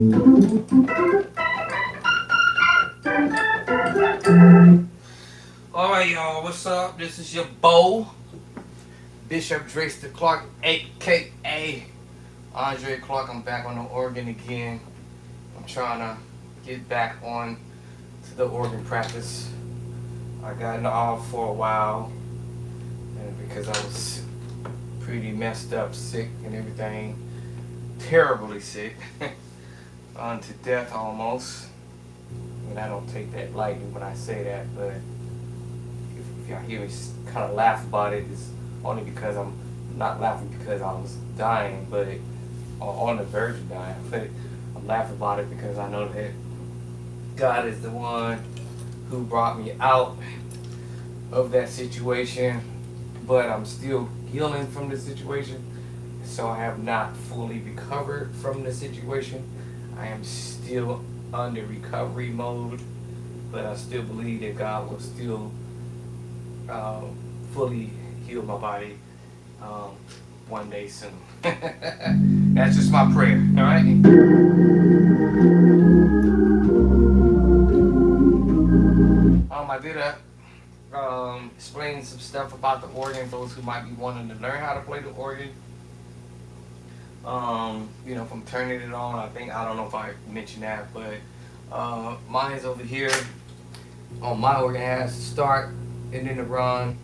Alright, y'all, what's up? This is your Bo, Bishop Drayster Clark, aka Andre Clark. I'm back on the organ again. I'm trying to get back on to the organ practice. I got off for a while, and because I was pretty messed up, sick, and everything, terribly sick, to death almost. And I don't take that lightly when I say that, but if y'all hear me kind of laugh about it, it's only because I'm not laughing because I was dying, but or on the verge of dying. But I'm laughing about it because I know that God is the one who brought me out of that situation, but I'm still healing from the situation. So I have not fully recovered from the situation. I am still under recovery mode, but I still believe that God will still fully heal my body um, one day soon. That's just my prayer, all right? I did explain some stuff about the organ for those who might be wanting to learn how to play the organ. From turning it on, I don't know if I mentioned that, but mine's over here on my organ has to start and then to run.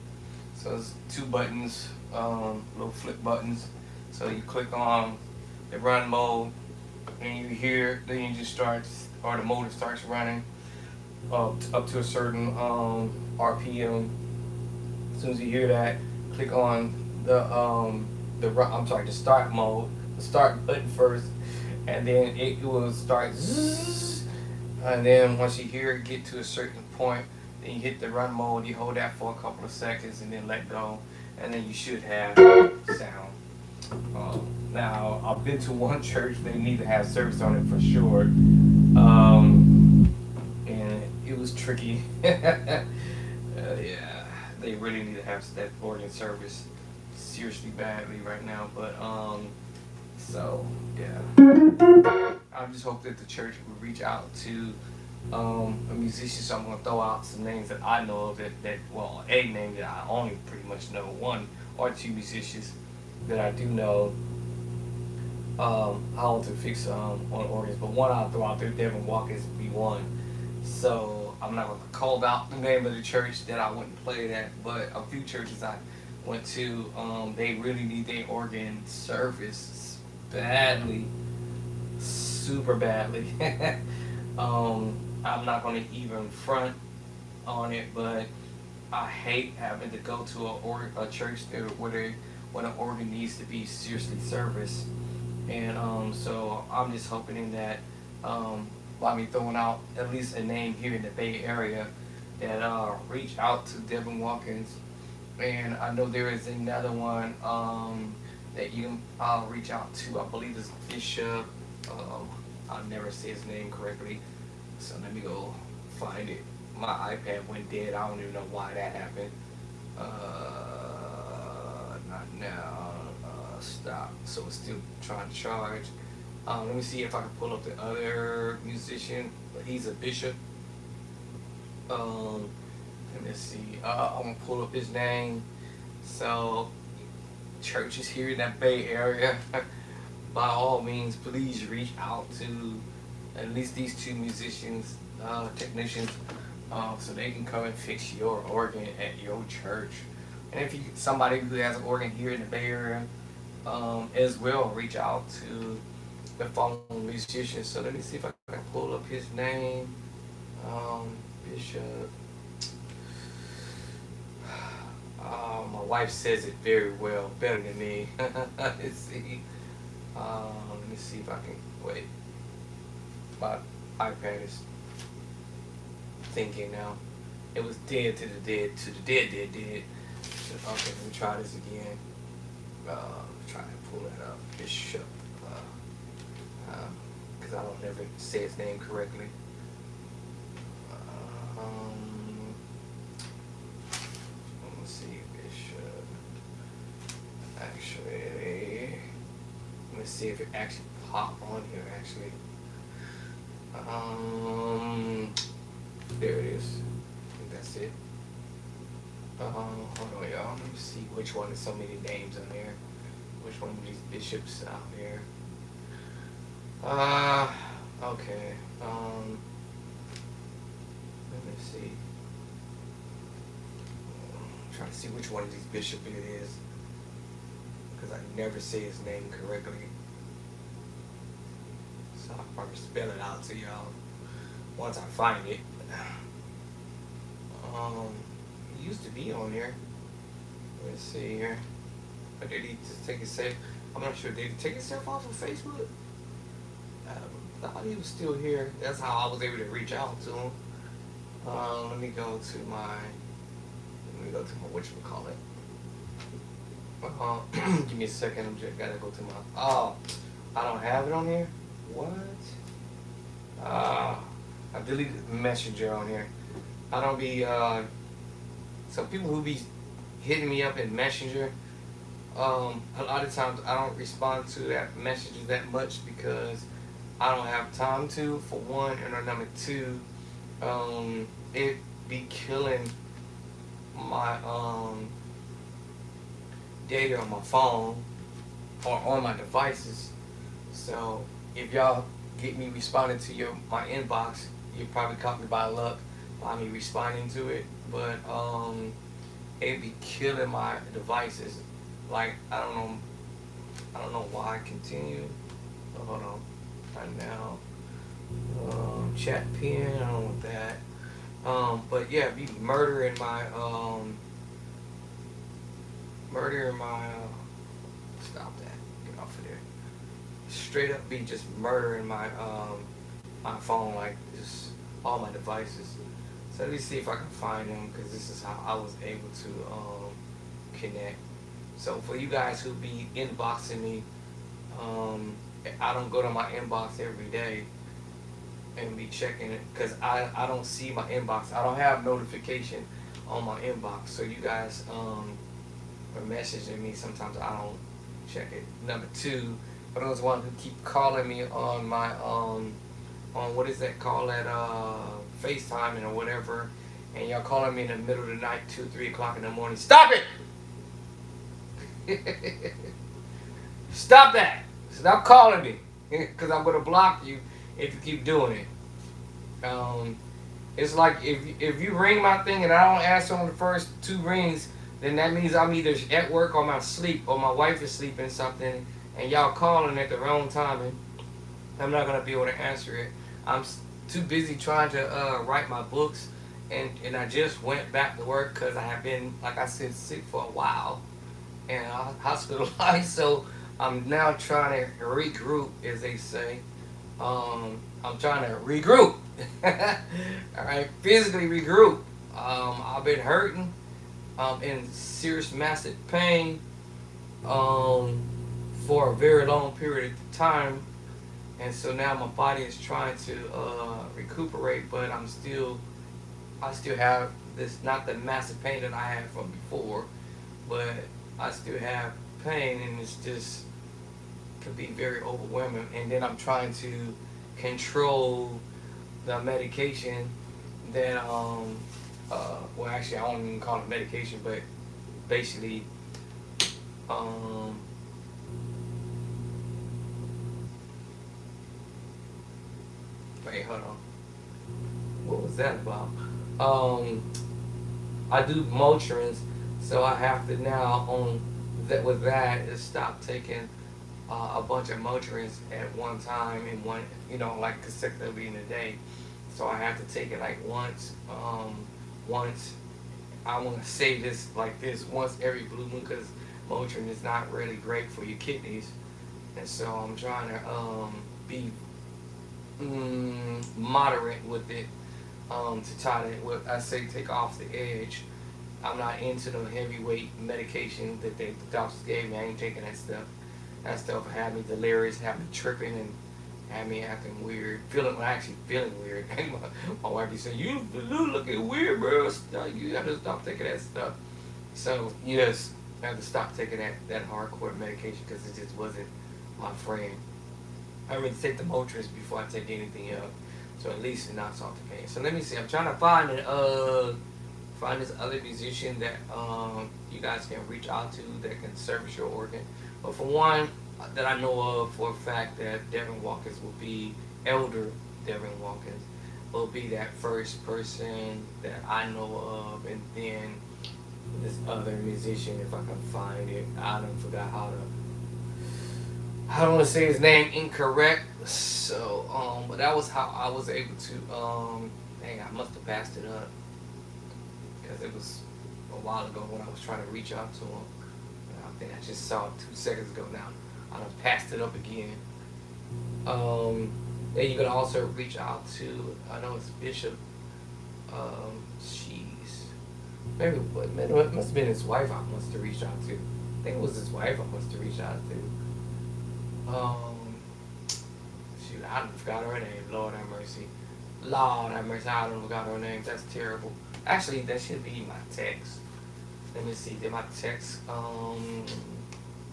So it's two buttons, little flip buttons. So you click on the run mode, and you hear, then you just start, or the motor starts running up to a certain RPM. As soon as you hear that, click on the start mode, the start button first, and then it will start zzz, and then once you hear it get to a certain point, then you hit the run mode. You hold that for a couple of seconds and then let go, and then you should have sound. Now I've been to one church; they need to have service on it for sure, and it was tricky. Yeah, they really need to have that organ service seriously badly right now. But so yeah, I just hope that the church will reach out to a musician. So I'm gonna throw out some names that I know of well, a name that I only pretty much know, one or two musicians that I do know how to fix on organs, but one I'll throw out there, Devin Walker's be one. So I'm not gonna call out the name of the church that I wouldn't play that, but a few churches I went to, they really need their organ service badly, super badly. I'm not gonna even front on it, but I hate having to go to a church there when an organ needs to be seriously serviced. And so I'm just hoping that by me throwing out at least a name here in the Bay Area, that reach out to Devin Watkins. And I know there is another one that you can reach out to. I believe it's Bishop. I'll never say his name correctly, so let me go find it. My iPad went dead. I don't even know why that happened. Not now. Stop. So it's still trying to charge. Let me see if I can pull up the other musician. But he's a bishop. Um, let's see. I'm gonna pull up his name. So churches here in that Bay Area, by all means, please reach out to at least these two musicians, technicians, so they can come and fix your organ at your church. And if you somebody who has an organ here in the Bay Area, as well, reach out to the following musicians. So let me see if I can pull up his name. Bishop. My wife says it very well, better than me. Let's see. Let me see if I can wait. My iPad is thinking now. It was dead to the dead to the dead. Okay, let me try this again. Trying to pull that up. Bishop. Because I don't never say his name correctly. Let me see. Bishop. Actually, let me see if it actually popped on here. Actually, Um, there it is. I think that's it. Hold on, y'all. Let me see which one. There's so many names on there. Which one of these bishops out here? Uh, okay. Let me see. I'm trying to see which one of these bishop it is, because I never say his name correctly. So I'll probably spell it out to y'all once I find it. He used to be on here. Let's see here. But did he just take himself? I'm not sure. Did he take himself off of Facebook? I thought he was still here. That's how I was able to reach out to him. Let me go to my whatchamacallit. Give me a second. I'm just gotta go to my. Oh, I don't have it on here. What? I deleted Messenger on here. I don't be. Some people who be hitting me up in Messenger. A lot of times I don't respond to that message that much because I don't have time to, for one, and number two, it be killing my data on my phone or on my devices. So if y'all get me responding to my inbox, you probably caught me by luck by me responding to it. But it be killing my devices. Like I don't know why I continue. Oh, hold on. Right now. Chat pin, I don't want that. But yeah, be murdering my stop that. Get off of there. Straight up be just murdering my my phone, like just all my devices. So let me see if I can find them, because this is how I was able to connect. So for you guys who be inboxing me, I don't go to my inbox every day and be checking it, because I don't see my inbox. I don't have notification on my inbox. So you guys are messaging me. Sometimes I don't check it. Number two, for those ones who keep calling me on my on what is that called, that FaceTime or whatever, and y'all calling me in the middle of the night, 2, 3 o'clock in the morning. Stop it! Stop that! Stop calling me, because I'm gonna block you if you keep doing it. It's like if you ring my thing and I don't answer on the first 2 rings, then that means I'm either at work or I'm asleep or my wife is sleeping something, and y'all calling at the wrong time, and I'm not gonna be able to answer it. I'm too busy trying to write my books, and I just went back to work because I have been, like I said, sick for a while and hospitalized. So I'm now trying to regroup, as they say. I'm trying to regroup. All right, physically regroup. I've been hurting. In serious, massive pain for a very long period of time, and so now my body is trying to recuperate, but I still have this, not the massive pain that I had from before, but I still have pain, and it's just could be very overwhelming. And then I'm trying to control the medication that well, actually I don't even call it medication, but basically wait, hold on. What was that about? I do Motrin's, so I have to now with that is stop taking a bunch of Motrin's at one time in one, like consecutively in a day. So I have to take it like once. I want to say this like this, once every blue moon, because Motrin is not really great for your kidneys, and so I'm trying to be moderate with it, to try to, what I say, take off the edge. I'm not into the heavyweight medication that the doctors gave me. I ain't taking that stuff. That stuff had me delirious, had me tripping, and had me acting weird, actually feeling weird. My wife be saying, "You looking weird, bro. You gotta stop taking that stuff." So yes, I had to stop taking that hardcore medication because it just wasn't my friend. I really take the Motrin before I take anything else. So at least it's not salty pain. So let me see. I'm trying to find this other musician that you guys can reach out to that can service your organ. But for one that I know of for a fact that Devin Watkins will be elder Devin Watkins will be that first person that I know of, and then this other musician, if I can find it. I don't forgot how to. I don't want to say his name incorrect. So, but that was how I was able to. Dang, I must have passed it up because it was a while ago when I was trying to reach out to him. I think I just saw it 2 seconds ago now. I done passed it up again. Then you can also reach out to. I know it's Bishop. Jeez. Maybe it must have been his wife I must have reached out to. I think it was his wife I must have reached out to. Shoot, I forgot her name. Lord have mercy. Lord have mercy. I don't forgot her name. That's terrible. Actually, that should be my text. Let me see. Did my text? Let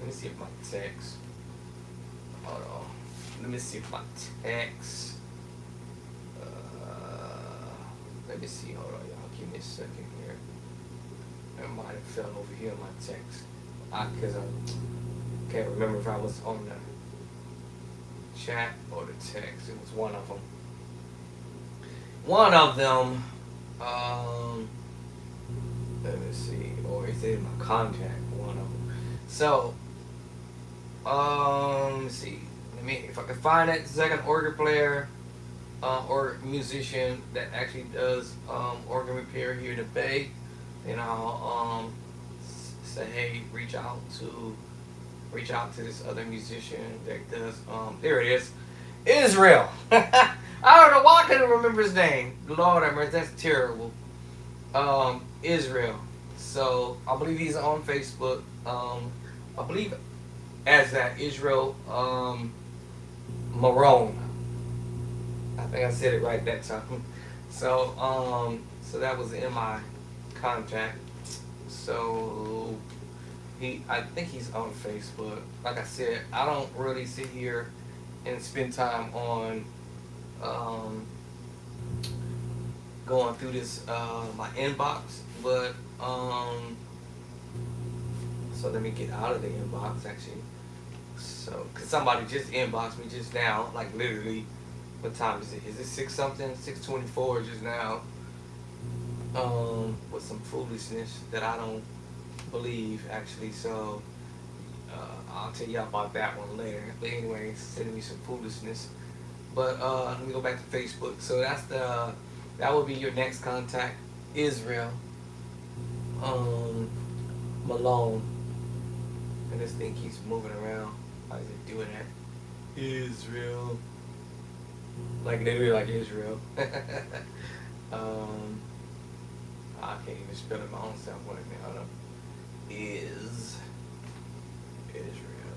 me see if my text. Hold on. Let me see if my text. Let me see. Hold on, y'all. Give me a second here. It might have fell over here in my text. Because I can't remember if I was on the chat or the text. It was one of them. One of them. Let me see. Or is it in my contact? One of them. So, let's see. Let me, if I can find that second organ player or musician that actually does organ repair here in the Bay, then I'll say, hey, reach out to this other musician that does. There it is, Israel. I don't know why I couldn't remember his name. Lord have mercy, that's terrible. Israel. So I believe he's on Facebook. I believe as that Israel Marone. I think I said it right that time. So so that was in my contact. So I think he's on Facebook. Like I said, I don't really sit here and spend time on going through this my inbox, but so let me get out of the inbox actually. So, cause somebody just inboxed me just now, like literally, what time is it? Is it 6 something? 6:24 just now. With some foolishness that I don't believe actually. So I'll tell you about that one later. But anyway, sending me some foolishness. But let me go back to Facebook. So that will be your next contact, Israel Malone. And this thing keeps moving around. How is it doing that? Israel. Like literally like Israel. I can't even spell it my own self. What hold up. Is Israel.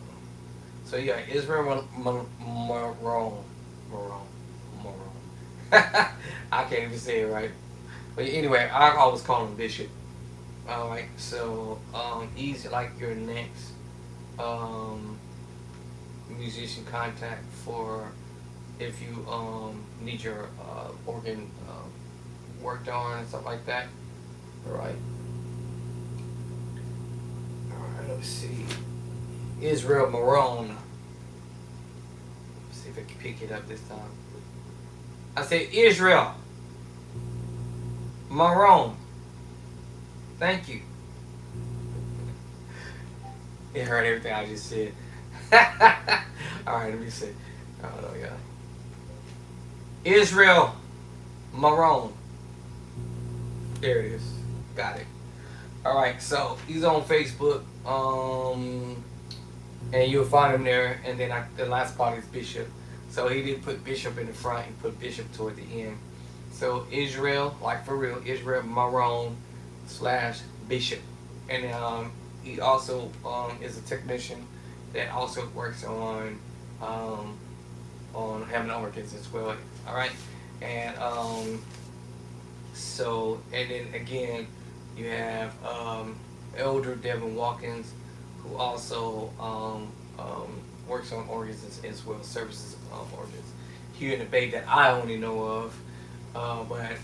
So yeah, Israel Marone. I can't even say it right. But anyway, I always call him Bishop. Alright, so he's like your next musician contact for if you need your organ worked on and stuff like that. Alright. Alright, let's see. Israel Marone. Let's see if I can pick it up this time. I said Israel Marone. Thank you. You heard everything I just said. Alright, let me see. Oh, yeah. Israel Marone. There it is. Got it. Alright, so he's on Facebook. And you'll find him there. And then the last part is Bishop. So he didn't put Bishop in the front, he put Bishop toward the end. So Israel, like for real, Israel Marone / Bishop. And he also is a technician that also works on having organs as well. Alright. And so and then again you have Elder Devin Watkins, who also works on organs as well, services organs. here in the Bay that I only know of. But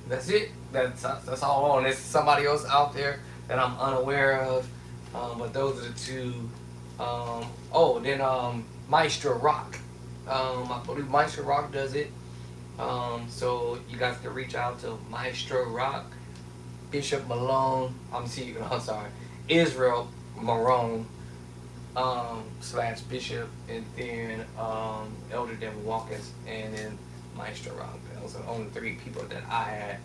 that's it. That's all on. There's somebody else out there that I'm unaware of. But those are the two. Then Maestro Rock. I believe Maestro Rock does it. So you guys can reach out to Maestro Rock, Bishop Malone. I'm sorry, Israel Marone / Bishop, and then Elder Devin Watkins, and then Maestro Rock. Those are the only three people that I had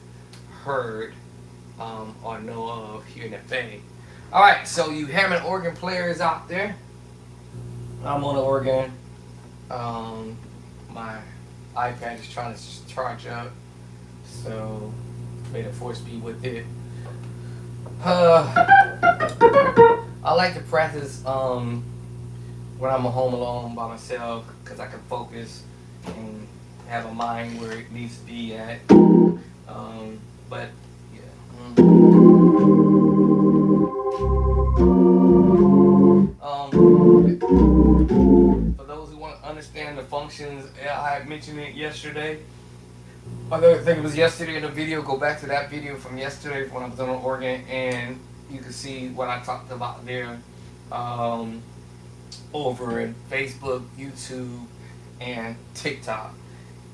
heard or know of here in the Bay. All right, so you Hammond organ players out there, I'm on the organ. My iPad is trying to charge up, so may the force be with it. I like to practice when I'm home alone by myself because I can focus and have a mind where it needs to be at. But yeah. For those who want to understand the functions, I mentioned it yesterday. I think it was yesterday in the video. Go back to that video from yesterday when I was on the organ, and you can see what I talked about there over in Facebook, YouTube, and TikTok.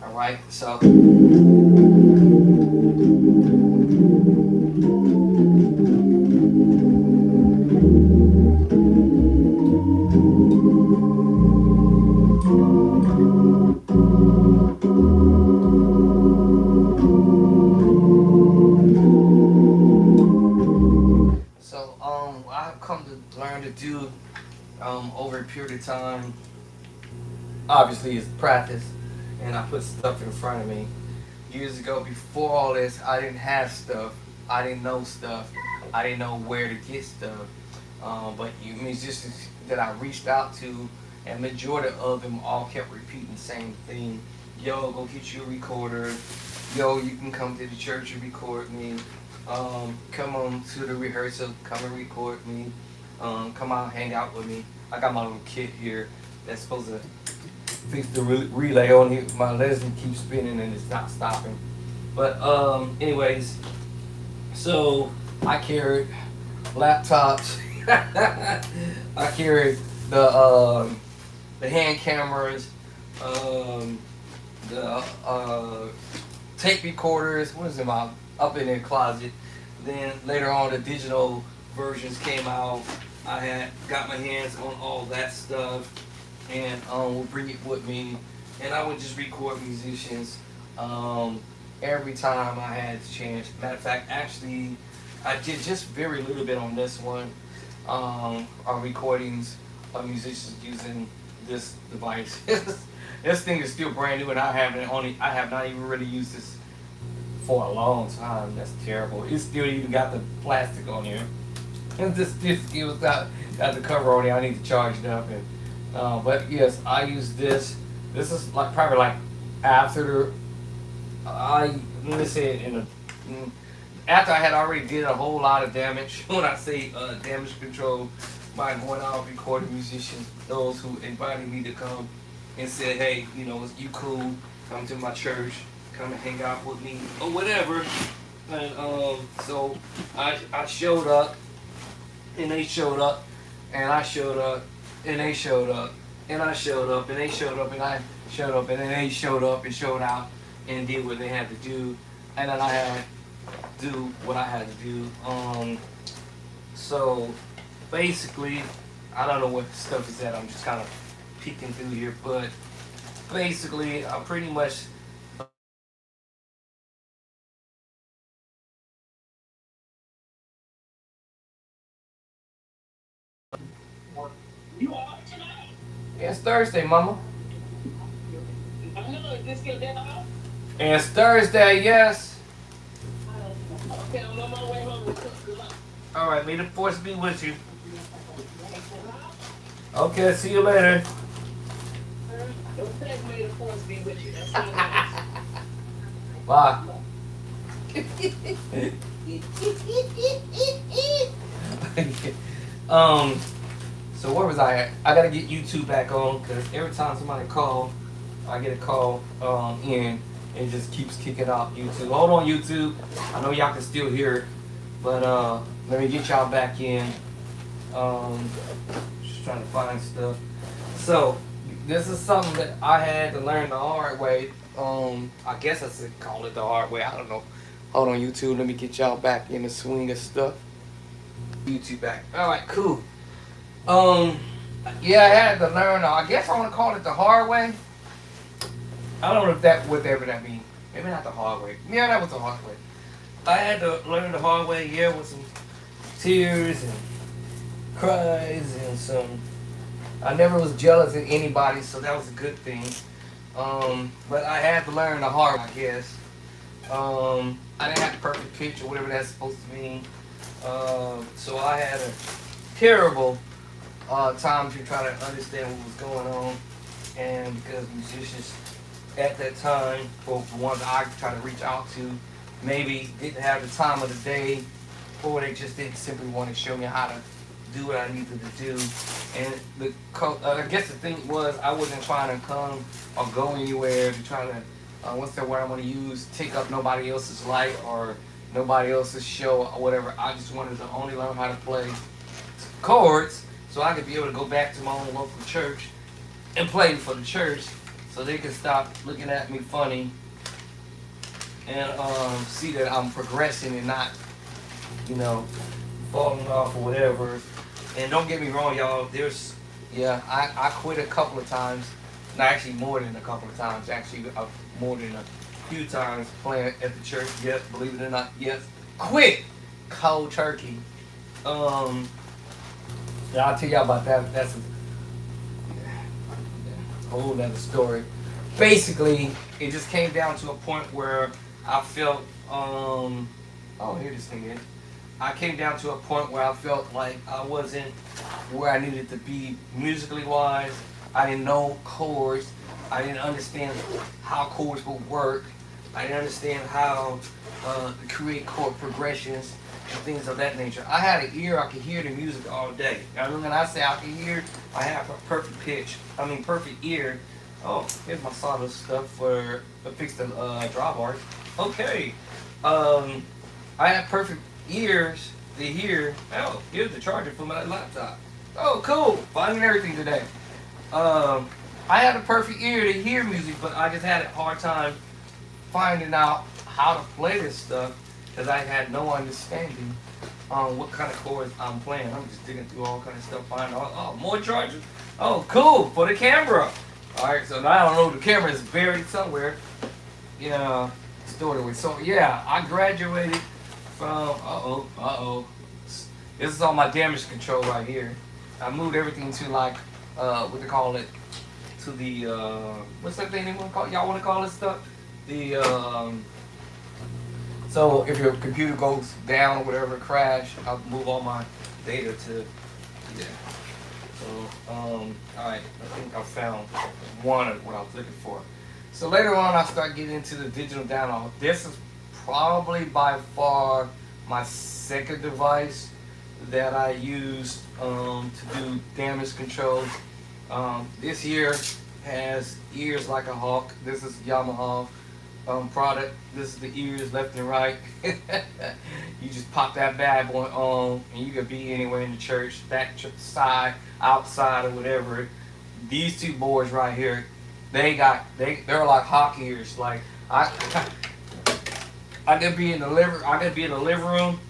All right, so. I've come to learn to do over a period of time. Obviously, is practice, and I put stuff in front of me. Years ago, before all this, I didn't have stuff. I didn't know stuff. I didn't know where to get stuff. But you musicians that I reached out to, and majority of them all kept repeating the same thing. Yo, go get you a recorder. Yo, you can come to the church and record me. Come on to the rehearsal, come and record me. Come out, hang out with me. I got my little kit here that's supposed to fix the relay on here. My Leslie keeps spinning and it's not stopping. But anyways, so I carried laptops. I carried the hand cameras, the tape recorders. What is it, my up in their closet. Then later on, the digital versions came out. I had got my hands on all that stuff, and would bring it with me, and I would just record musicians every time I had the chance. Matter of fact, actually, I did just very little bit on this one. On recordings of musicians using this device. This thing is still brand new, and I have not even really used this for a long time. That's terrible. It still even got the plastic on here. And this still got the cover on it. I need to charge it up. And but yes, I use this. This is like probably like after let me say it after I had already did a whole lot of damage. When I say damage control by going out recording musicians, those who invited me to come and said, hey, is you cool? Come to my church. Come and hang out with me or whatever. And so I showed up, and they showed up, and I showed up, and they showed up, and I showed up, and they showed up, and I showed up, and then they showed up and showed out and did what they had to do, and then I had to do what I had to do. So basically, I don't know what stuff is at. I'm just kind of peeking through here, but basically, I pretty much. You off tonight? It's Thursday, Mama. I know, just get that off. It's Thursday, yes. Okay, I'm on my way home. All right, may the force be with you. Okay, see you later. Don't say may the force be with you. That's bye. So where was I at? I gotta get YouTube back on because every time somebody calls, I get a call in, and it just keeps kicking out YouTube. Hold on, YouTube. I know y'all can still hear it, but let me get y'all back in. Just trying to find stuff. So this is something that I had to learn the hard way. I guess I should call it the hard way. I don't know. Hold on, YouTube. Let me get y'all back in the swing of stuff. YouTube back. All right, cool. Yeah, I had to learn. I guess I want to call it the hard way. I don't know if that whatever that means. Maybe not the hard way. Yeah, that was the hard way. I had to learn the hard way. Yeah, with some tears and cries and some. I never was jealous of anybody, so that was a good thing. But I had to learn the hard way, I guess. I didn't have the perfect pitch or whatever that's supposed to mean. So I had a terrible time to try to understand what was going on. And because musicians at that time, for the ones I try to reach out to, maybe didn't have the time of the day, or they just didn't simply want to show me how to do what I needed to do. And I guess the thing was, I wasn't trying to come or go anywhere to try to, what's that word I want to use, take up nobody else's light or nobody else's show or whatever. I just wanted to only learn how to play chords so I could be able to go back to my own local church and play for the church so they could stop looking at me funny and see that I'm progressing and not, falling off or whatever. And don't get me wrong, y'all, I quit a couple of times. Not actually more than a couple of times. Actually, more than a few times playing at the church. Yes, believe it or not, yes. Quit! Cold turkey. I'll tell y'all about that. That's a whole other story. Basically, it just came down to a point where I felt, here this thing is. I came down to a point where I felt like I wasn't where I needed to be musically wise. I didn't know chords. I didn't understand how chords would work. I didn't understand how to create chord progressions and things of that nature. I had an ear, I could hear the music all day. Now, when I say I could hear, I have a perfect pitch. Perfect ear. Oh, here's my sawdust stuff to fix the drawbar. Okay. I had perfect ears to hear. Oh, here's the charger for my laptop. Oh, cool. Finding everything today. I had a perfect ear to hear music, but I just had a hard time finding out how to play this stuff because I had no understanding on what kind of chords I'm playing. I'm just digging through all kind of stuff, finding more chargers. Oh, cool, for the camera. All right, so now I don't know, the camera is buried somewhere. Stored away. So yeah, I graduated from, this is all my damage control right here. I moved everything to what they call it, to the, what's that thing y'all want to call this stuff? So if your computer goes down or whatever, crash, I'll move all my data to, So, alright, I think I found one of what I was looking for. So later on, I start getting into the digital download. This is probably by far my second device that I used to do damage control. This here has ears like a hawk. This is Yamaha product. This is the ears left and right. You just pop that bad boy on and you could be anywhere in the church, back side, outside or whatever. These two boards right here, they're like hawk ears. Like I could be in the living room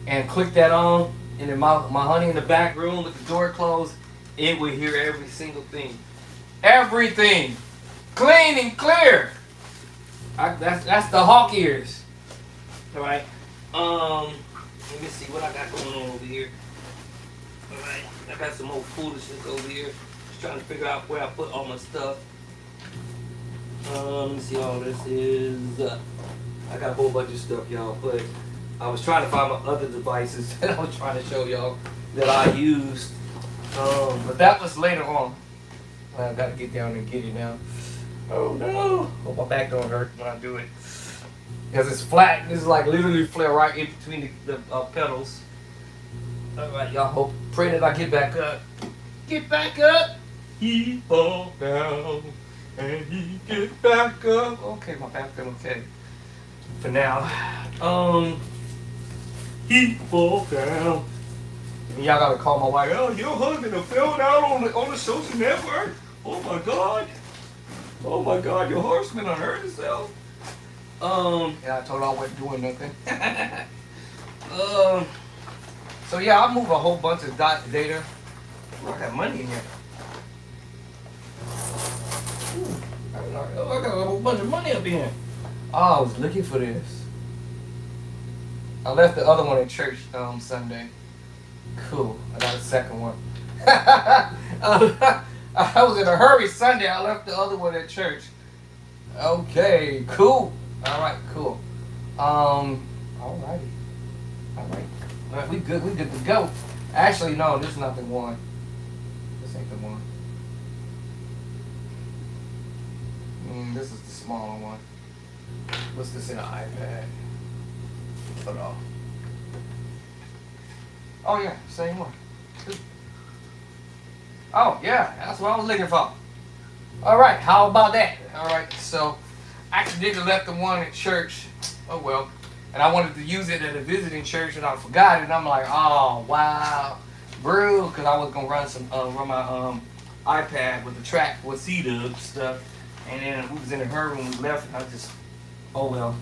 and click that on, and then my honey in the back room with the door closed, it would hear every single thing. Everything. Clean and clear. That's the hawk ears. Alright. Let me see what I got going on over here. Alright. I got some more foolishness over here. Just trying to figure out where I put all my stuff. Let me see, all this is I got a whole bunch of stuff, y'all, but I was trying to find my other devices that I was trying to show y'all that I used. But that was later on. I gotta get down and get it now. Oh no! Hope my back don't hurt when I do it. Because it's flat. This is like literally flare right in between the pedals. Alright, y'all. Pray that I get back up. Get back up! He fall down. and he get back up. Okay, my back feeling okay for now. He fall down. And y'all gotta call my wife. Oh, your husband fell down on the social network. Oh my god. Oh my god, your horseman hurt himself. Yeah, I told her I wasn't doing nothing. So yeah, I move a whole bunch of data. Ooh, I got money in here. Ooh, I got a whole bunch of money up in here. Oh, I was looking for this. I left the other one at church Sunday. Cool. I got a second one. I was in a hurry Sunday. I left the other one at church. Okay, cool. Alright, cool. Alrighty. Alright, we good to go. Actually, no, this is not the one. This ain't the one. This is the smaller one. What's this in an iPad? Hold on. Oh yeah, same one. Oh yeah, that's what I was looking for. Alright, how about that? Alright, so I accidentally left the one at church. Oh well. And I wanted to use it at a visiting church and I forgot it and I'm like, oh wow. Bro, because I was gonna run my iPad with the track with C-Dub stuff. And then we was in a hurry when we left and I just, oh well.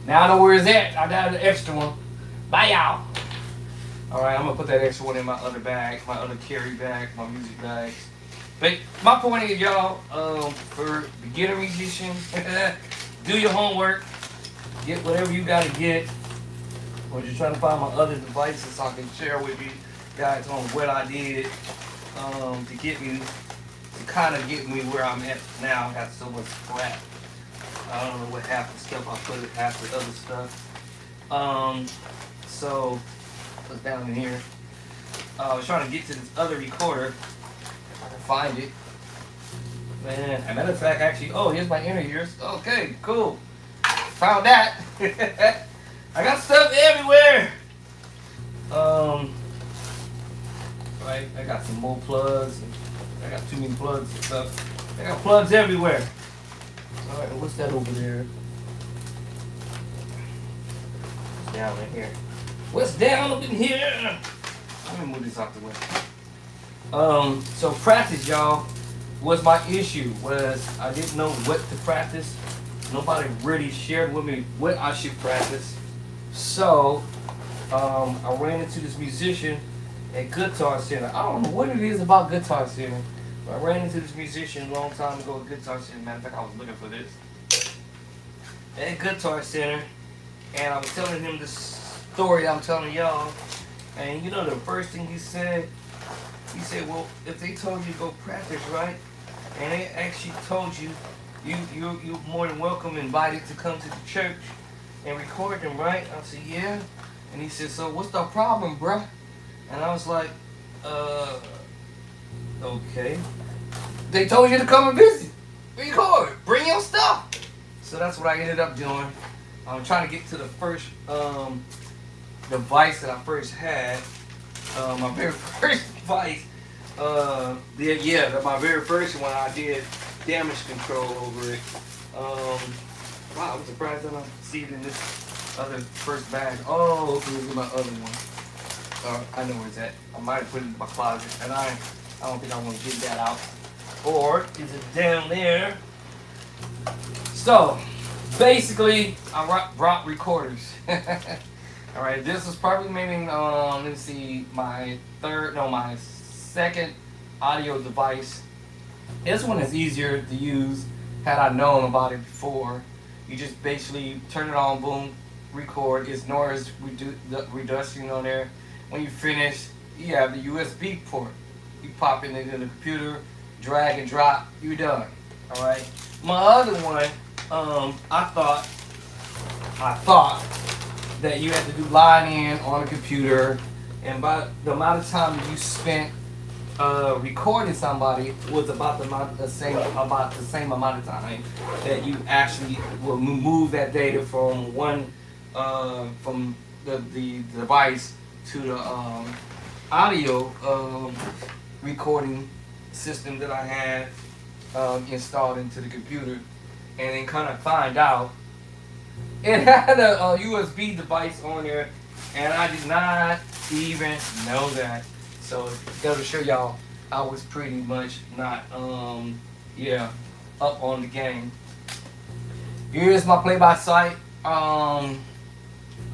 Now I know where it's at. I got an extra one. Bye y'all. Alright, I'm gonna put that extra one in my other bag, my other carry bag, my music bags. But my point is, y'all, for beginner musicians, do your homework, get whatever you gotta get. Or just trying to find my other devices so I can share with you guys on what I did to get me, to kind of get me where I'm at now. I got so much crap. I don't know what half the stuff I put, half the other stuff. So what's down in here? I was trying to get to this other recorder. If I can find it. Man, as a matter of fact, actually, oh, here's my inner ears. Okay, cool. Found that. I got stuff everywhere. Right, I got some more plugs. I got too many plugs and stuff. I got plugs everywhere. All right, what's that over there? What's down in here? What's down up in here? Let me move this out the way. So practice, y'all, was my issue. Was I didn't know what to practice. Nobody really shared with me what I should practice. So I ran into this musician at Guitar Center. I don't know what it is about Guitar Center. But I ran into this musician a long time ago at Guitar Center. Matter of fact, I was looking for this. At Guitar Center. And I was telling him this story I'm telling y'all. And you know the first thing he said, well, if they told you to go practice, right? And they actually told you, you're more than welcome, invited to come to the church and record them, right? I said, yeah. And he said, so what's the problem, bruh? And I was like, okay. They told you to come and visit, record, bring your stuff. So that's what I ended up doing. I'm trying to get to the first device that I first had. My very first device. My very first one I did damage control over it. Wow, I'm surprised that I don't see it in this other first bag. Oh, okay, this is my other one. I know where it's at. I might have put it in my closet, and I don't think I want to get that out. Or is it down there? So, basically, I brought recorders. All right, this is probably maybe let's see, my second audio device. This one is easier to use. Had I known about it before, you just basically turn it on, boom, record. It's noise reduction on there. When you finish, you have the USB port. You pop it into the computer, drag and drop, you're done. All right. My other one, I thought that you had to do line in on a computer, and by the amount of time you spent recording somebody was about the same amount of time that you actually will move that data from from the device to the audio recording system that I had. installed into the computer, and then kind of find out it had a, USB device on there, and I did not even know that. So gotta show y'all I was pretty much not yeah, up on the game. Here's my play by site. I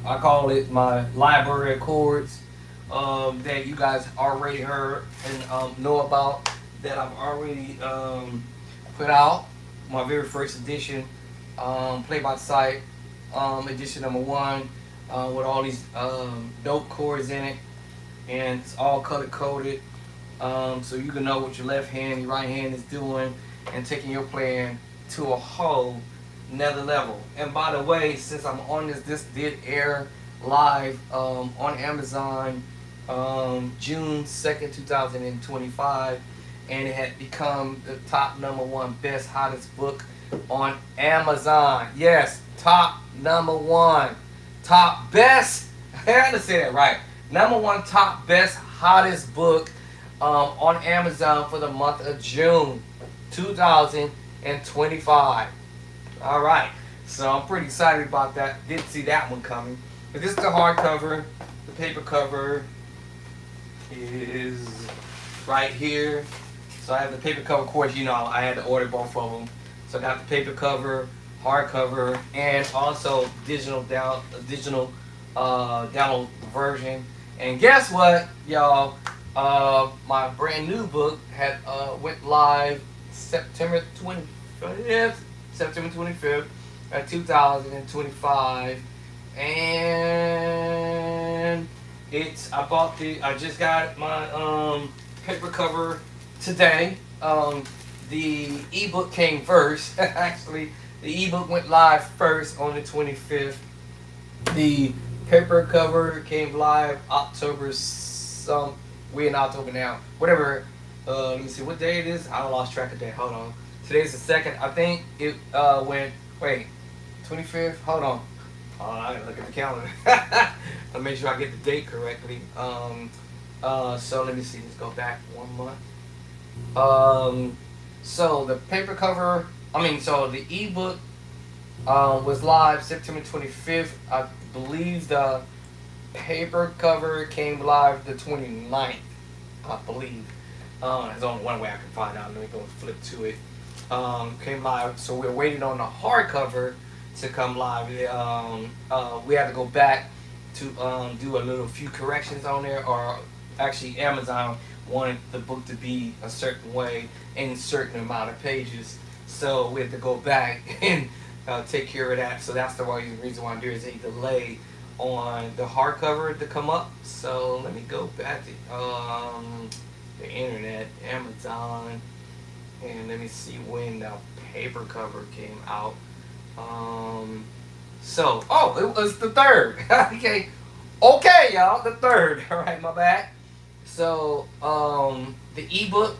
call it my library of chords that you guys already heard and know about, that I've already put out. My very first edition, play by site, edition number 1, with all these dope chords in it, and it's all color coded, so you can know what your left hand, your right hand is doing, and taking your playing to a whole another level. And by the way, since I'm on this did air live on Amazon June 2nd, 2025, and it had become the top #1 best hottest book on Amazon. Yes, top #1, top best. I had to say that right. #1 top best hottest book on Amazon for the month of June 2025. All right, so I'm pretty excited about that. Didn't see that one coming. But this is the hardcover. The paper cover is right here. So I have the paper cover. Of course, you know I had to order both of them. So I got the paper cover, hardcover, and also digital download version. And guess what, y'all? My brand new book had went live September 25th, 2025, and I just got my paper cover today. The ebook came first. Actually, the ebook went live first on the 25th. The paper cover came live October some. We're in October now. Whatever. Let me see what day it is. I lost track of that. Hold on. Today's the 2nd. I think it went. Wait, 25th. Hold on. I gotta look at the calendar. I'll make sure I get the date correctly. So let me see. Let's go back 1 month. So the paper cover. So the ebook was live September 25th. I believe the paper cover came live the 29th. I believe. There's only one way I can find out. Let me go and flip to it. Came live, so we're waiting on the hardcover to come live. We had to go back to do a few corrections on there, or actually Amazon wanted the book to be a certain way in a certain amount of pages, so we had to go back and take care of that. So that's the reason why there is a delay on the hardcover to come up. So let me go back to the internet, Amazon, and let me see when the paper cover came out. It was the 3rd. okay, y'all, the 3rd. All right, my bad. So the ebook,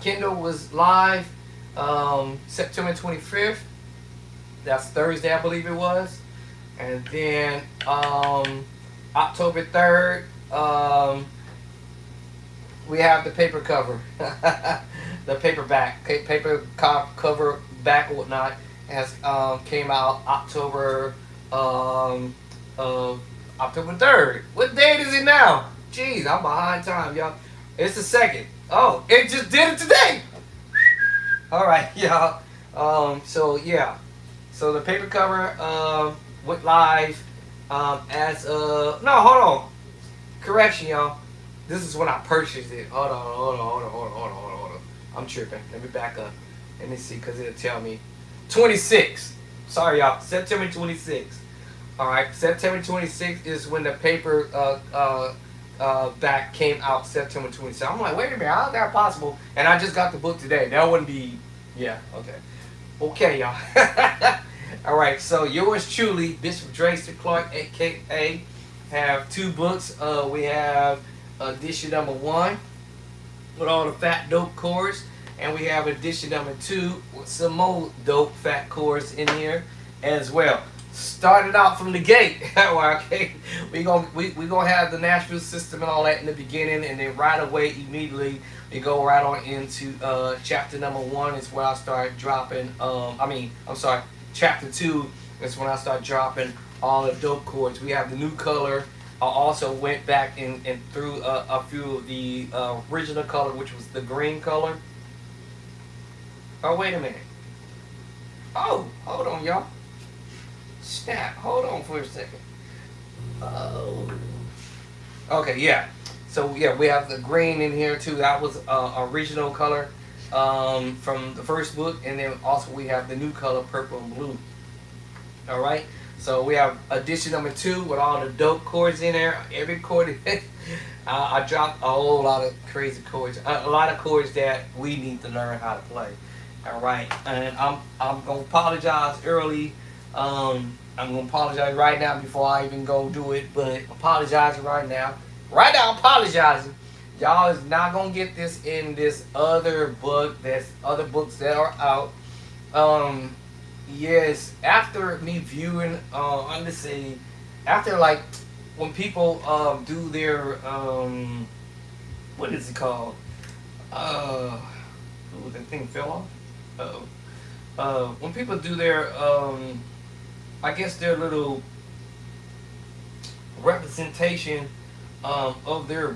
Kindle was live September 25th. That's Thursday, I believe it was. And then October 3rd, we have the paper cover. The paperback, paper cover back and whatnot has came out October 3rd. What date is it now? Jeez, I'm behind time, y'all. It's the 2nd. Oh, it just did it today. All right, y'all. So yeah. So the paper cover went live as no, hold on. Correction, y'all. This is when I purchased it. Hold on. I'm tripping. Let me back up. Let me see, because it'll tell me 26. Sorry, y'all. September 26. All right. September 26 is when the paper back came out. September 26. I'm like, wait a minute. How is that possible? And I just got the book today. That wouldn't be. Yeah. Okay. Okay, y'all. All right. So yours truly, Bishop Drayster Clark, aka, have 2 books. We have edition number 1 with all the fat dope chords, and we have edition number 2 with some more dope fat chords in here as well. started out from the gate. Well, okay, we gonna have the Nashville system and all that in the beginning, and then right away, immediately, we go right on into chapter number 1 is where I start dropping. I'm sorry, chapter 2 is when I start dropping all the dope chords. We have the new color. I also went back and through a few of the original color, which was the green color. Oh, wait a minute. Oh, hold on, y'all. Snap. Hold on for a second. Oh. Okay, yeah. So yeah, we have the green in here too. That was original color from the first book, and then also we have the new color, purple and blue. All right. So we have edition number 2 with all the dope chords in there. Every chord, I dropped a whole lot of crazy chords, a lot of chords that we need to learn how to play. All right, and I'm gonna apologize early. I'm gonna apologize right now before I even go do it. But apologizing right now. Right now, I'm apologizing. Y'all is not gonna get this in this other book. There's other books that are out. Um, yes, after me viewing, let's see, after like when people do their what is it called? Ooh, that thing fell off. When people do their I guess their little representation of their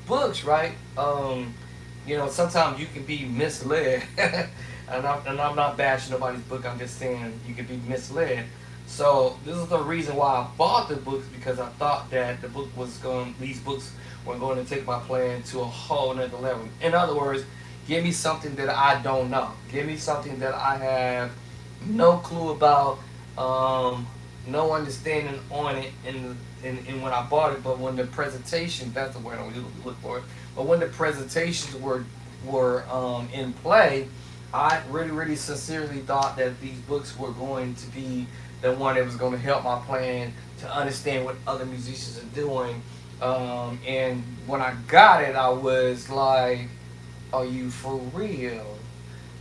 books, right? Sometimes you can be misled, and I'm not bashing nobody's book. I'm just saying you can be misled. So this is the reason why I bought the books, because I thought that these books were going to take my plan to a whole nother level. In other words, give me something that I don't know. Give me something that I have no clue about, no understanding on it, and when I bought it. But when the presentation, that's the word I usually look for. But when the presentations were in play, I really, really sincerely thought that these books were going to be the one that was going to help my plan to understand what other musicians are doing. And when I got it, I was like, are you for real?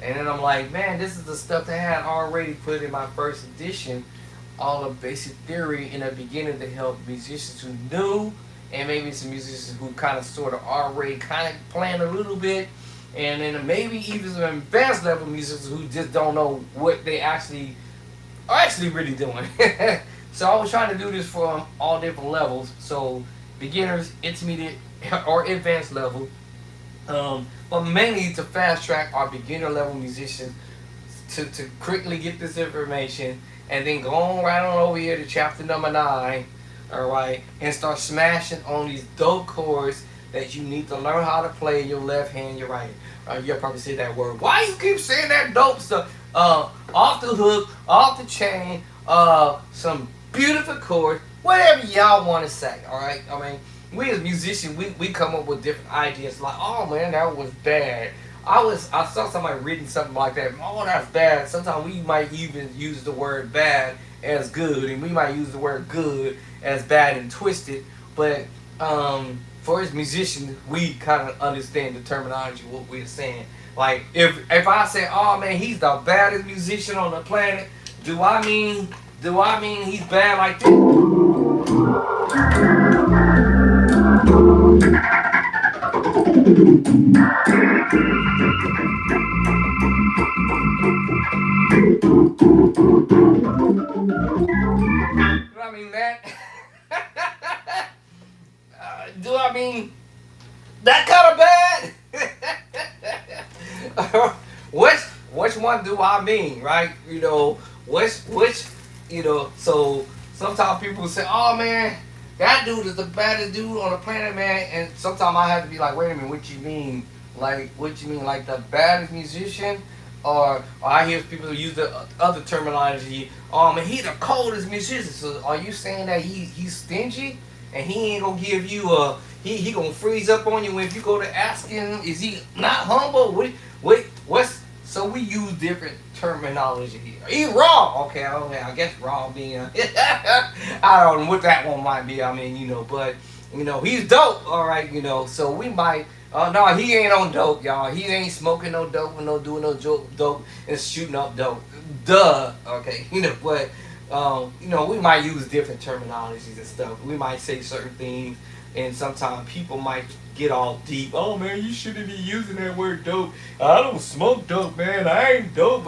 And then I'm like, man, this is the stuff that I had already put in my first edition, all the basic theory in the beginning to help musicians who knew, and maybe some musicians who kind of sort of already kind of playing a little bit, and then maybe even some advanced level musicians who just don't know what they actually are really doing. So I was trying to do this for all different levels, so beginners, intermediate, or advanced level. But mainly to fast track our beginner level musicians to quickly get this information, and then go on right on over here to chapter number 9, all right, and start smashing on these dope chords that you need to learn how to play in your left hand, your right. You'll probably say that word. Why you keep saying that dope stuff? Off the hook, off the chain, some beautiful chords, whatever y'all want to say, all right? I mean, we as musicians, we come up with different ideas like, oh man, that was bad. I saw somebody reading something like that. Oh, that's bad. Sometimes we might even use the word bad as good, and we might use the word good as bad and twisted. But for as musicians, we kind of understand the terminology of what we're saying. Like if I say, oh man, he's the baddest musician on the planet, do I mean he's bad like this? Do I mean that? Do I mean that kind of bad? which one do I mean, right? Which so sometimes people say, oh man, that dude is the baddest dude on the planet, man. And sometimes I have to be like, wait a minute, what you mean? Like, what you mean? Like the baddest musician? Or I hear people use the other terminology. Oh man, he the coldest musician. So are you saying that he's stingy and he ain't gonna give you he gonna freeze up on you if you go to ask him? Is he not humble? What's so we use different terminology here. He raw, okay. I guess raw being I don't know what that one might be. I mean, but he's dope. All right, so we might. No, he ain't on dope, y'all. He ain't smoking no dope and no doing no dope and shooting up dope. Duh. Okay, but You know, we might use different terminologies and stuff. We might say certain things, and sometimes people might get all deep. Oh man, you shouldn't be using that word dope. I don't smoke dope, man. I ain't dope,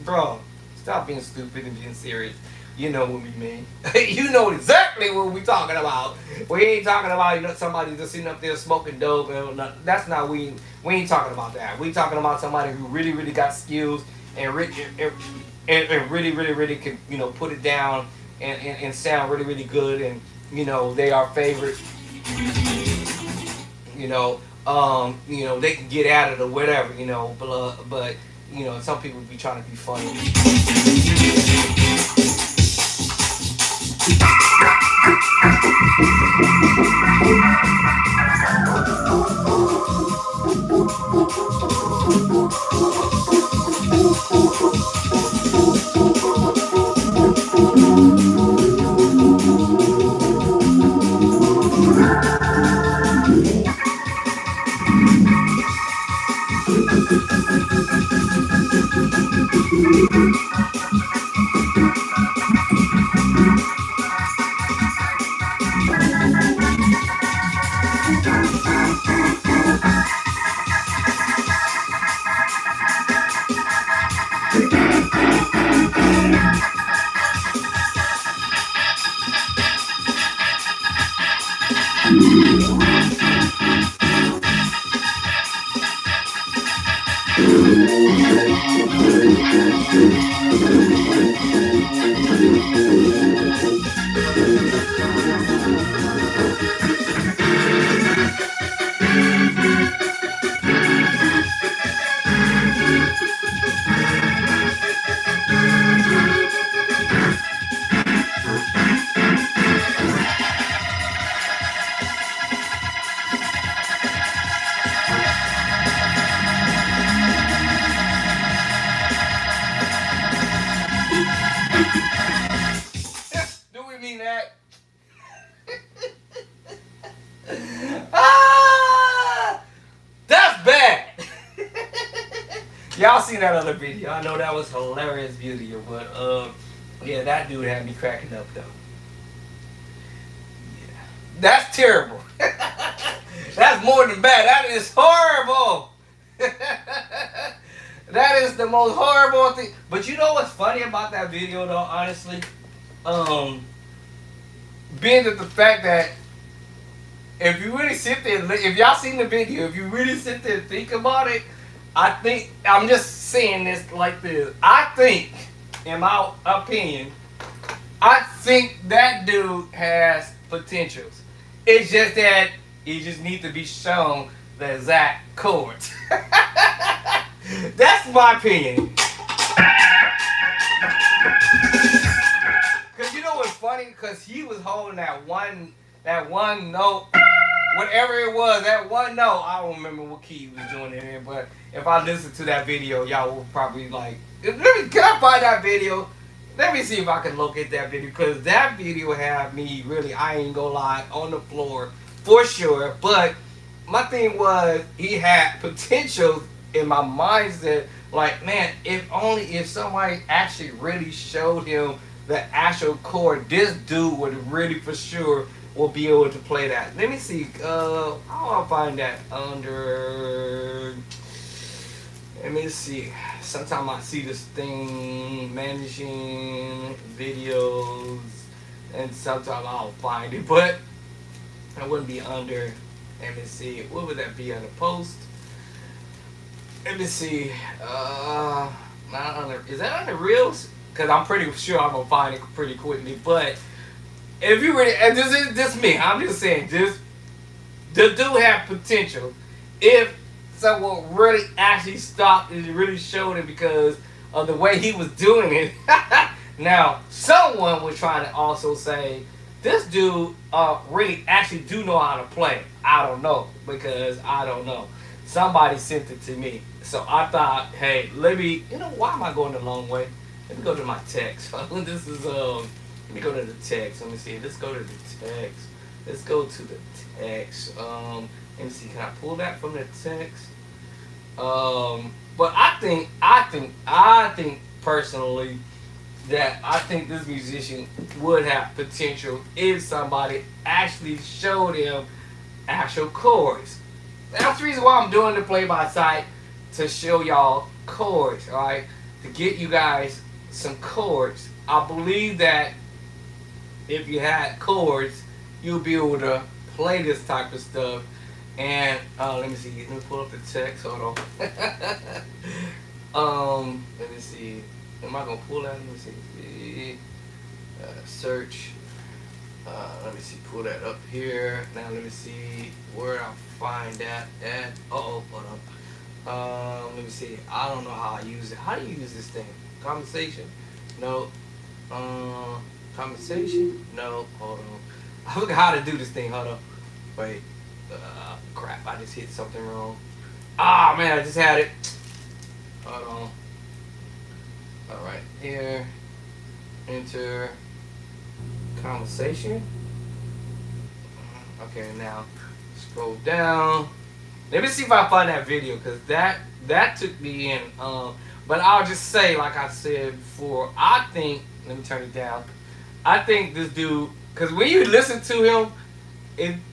bro. Stop being stupid and being serious. You know what we mean. You know exactly what we talking about. We ain't talking about, you know, somebody just sitting up there smoking dope. That's not we ain't talking about that. We talking about somebody who really really got skills and really really really can, you know, put it down and sound really really good, and you know they are favorite. You know they can get at it or whatever, you know, but you know some people be trying to be funny. Do we mean that? Ah, that's bad. Y'all seen that other video? I know that was hilarious video, but yeah, that dude had me cracking up though. Yeah, that's terrible. That's more than bad. That is horrible. That is the most horrible thing. But you know what's funny about that video though, honestly? Um, Being that the fact that if you really sit there, if y'all seen the video, if you really sit there and think about it, I think, I'm just saying this like this. I think, in my opinion, I think that dude has potentials. It's just that he just needs to be shown the exact chords. That's my opinion. Cause you know what's funny? Cause he was holding that one note, whatever it was, that one note. I don't remember what key he was doing it in, but if I listen to that video, y'all will probably like. Can I find that video? Let me see if I can locate that video, because that video had me really, I ain't gonna lie, on the floor for sure. But my thing was, he had potential in my mindset. Like, man, if somebody actually really showed him the actual chord, this dude would really for sure will be able to play that. Let me see. How do I find that under? Let me see. Sometimes I see this thing, managing videos, and sometimes I'll find it, but it wouldn't be under. Let me see. What would that be on the post? Let me see. Not under. Is that under Reels? Because I'm pretty sure I'm gonna find it pretty quickly. But if you really, and this is just me. I'm just saying, the dude have potential. If someone really actually stopped and really showed it because of the way he was doing it. Now, someone was trying to also say, this dude really actually do know how to play. I don't know, because I don't know. Somebody sent it to me. So I thought, hey, let me, why am I going the long way? Let me go to my text. This is, let me go to the text. Let me see. Let's go to the text. Let's go to the text. Let me see. Can I pull that from the text? But I think personally, that I think this musician would have potential if somebody actually showed him actual chords. That's the reason why I'm doing the play by sight, to show y'all chords, alright? To get you guys some chords. I believe that if you had chords, you'll be able to play this type of stuff. And let me see, let me pull up the text, hold on. Let me see. Am I gonna pull that? Let me see. Search. Let me see. Pull that up here. Now let me see where I find that at. Hold on. Let me see. I don't know how I use it. How do you use this thing? Conversation? No. Conversation? No. Hold on. I forgot how to do this thing. Hold on. Wait. Crap. I just hit something wrong. Ah, man. I just had it. Hold on. Alright, here, enter conversation. Okay, now scroll down. Let me see if I find that video, because that took me in. But I'll just say, like I said before, I think, let me turn it down. I think this dude, because when you listen to him,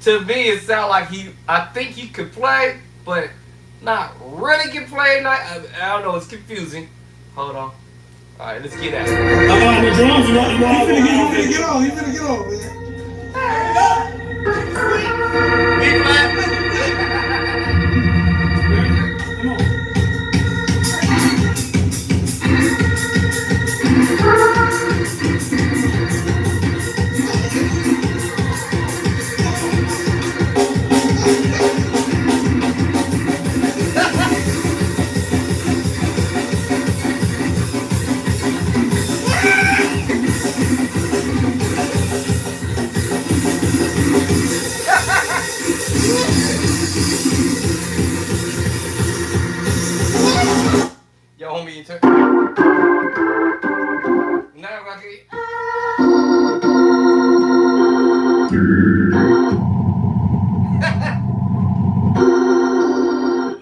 to me it sounds like I think he could play, but not really can play. I don't know, it's confusing. Hold on. Alright, let's get at it. The drums, he finna get on, man. B flat. Yo, homie, you turn. Now, Rocky.